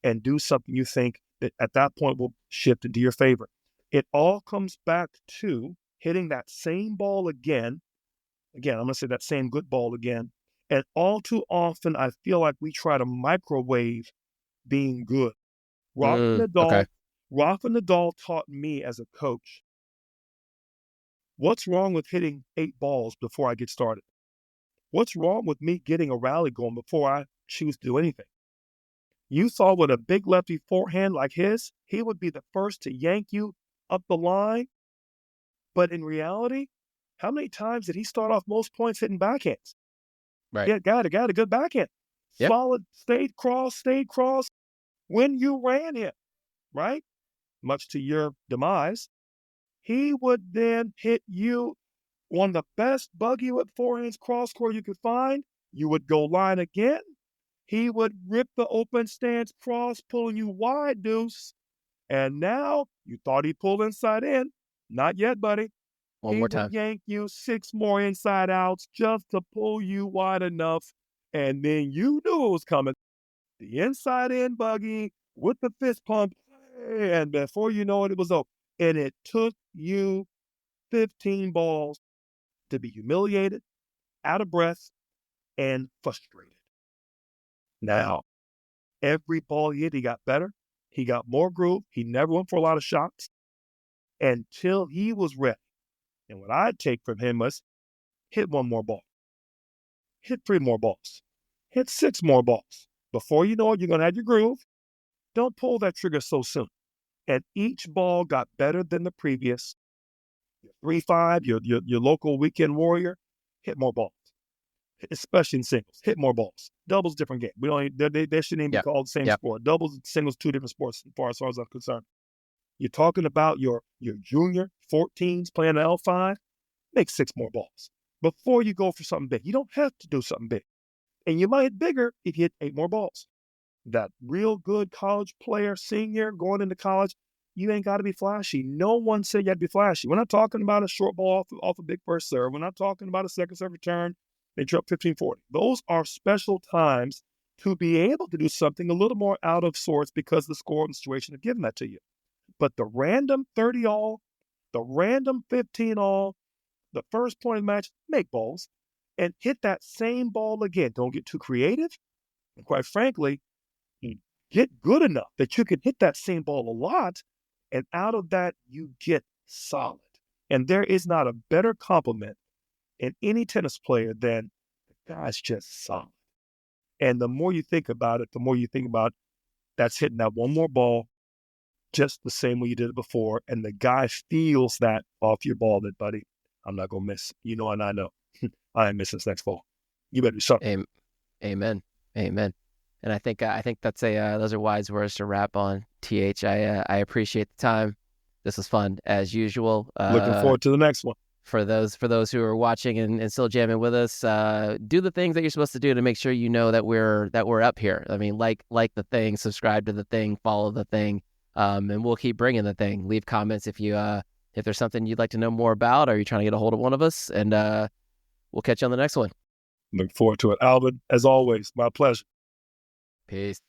and do something you think that at that point will shift into your favor? It all comes back to hitting that same ball again. Again, I'm going to say that same good ball again. And all too often, I feel like we try to microwave being good. Okay. Rafa Nadal taught me as a coach, what's wrong with hitting 8 balls before I get started? What's wrong with me getting a rally going before I choose to do anything? You thought with a big lefty forehand like his, he would be the first to yank you up the line. But in reality, how many times did he start off most points hitting backhands? Right. Yeah, got a good backhand. Yep. Solid, stayed cross. When you ran him, right? Much to your demise, he would then hit you on the best buggy with forehands cross court you could find. You would go line again. He would rip the open stance cross, pulling you wide, deuce. And now you thought he pulled inside in. Not yet, buddy. One more time. He would yank you 6 more inside outs just to pull you wide enough. And then you knew it was coming. The inside in buggy with the fist pump. And before you know it, it was over. And it took you 15 balls to be humiliated, out of breath, and frustrated. Now, every ball he hit, he got better. He got more groove. He never went for a lot of shots until he was ready. And what I'd take from him was hit 1 more ball, hit 3 more balls, hit 6 more balls. Before you know it, you're going to have your groove. Don't pull that trigger so soon. And each ball got better than the previous. 3-5, your local weekend warrior, hit more balls. Especially in singles, hit more balls. Doubles, different game. We don't. They shouldn't even be called the same sport. Doubles and singles, 2 different sports as far as I'm concerned. You're talking about your junior 14s playing the L5, make 6 more balls before you go for something big. You don't have to do something big. And you might hit bigger if you hit 8 more balls. That real good college player, senior, going into college, you ain't got to be flashy. No one said you had to be flashy. We're not talking about a short ball off a big first serve. We're not talking about a second serve return. They drop 15-40. Those are special times to be able to do something a little more out of sorts because the score and the situation have given that to you. But the random 30 all, the random 15 all, the first point of the match, make balls and hit that same ball again. Don't get too creative. And quite frankly, get good enough that you can hit that same ball a lot. And out of that, you get solid. And there is not a better compliment in any tennis player than the guy's just solid. And the more you think about it, the more you think about that's hitting that 1 more ball just the same way you did it before. And the guy feels that off your ball that, buddy, I'm not going to miss. You know, and I know. I ain't missing this next ball. You better do something. Amen. And I think that's those are wise words to wrap on. TH, I appreciate the time. This was fun as usual. Looking forward to the next one. For those who are watching and still jamming with us, do the things that you're supposed to do to make sure you know that we're up here. I mean, like the thing, subscribe to the thing, follow the thing, and we'll keep bringing the thing. Leave comments if there's something you'd like to know more about, or you're trying to get a hold of one of us, and we'll catch you on the next one. Look forward to it, Alvin. As always, my pleasure. Peace.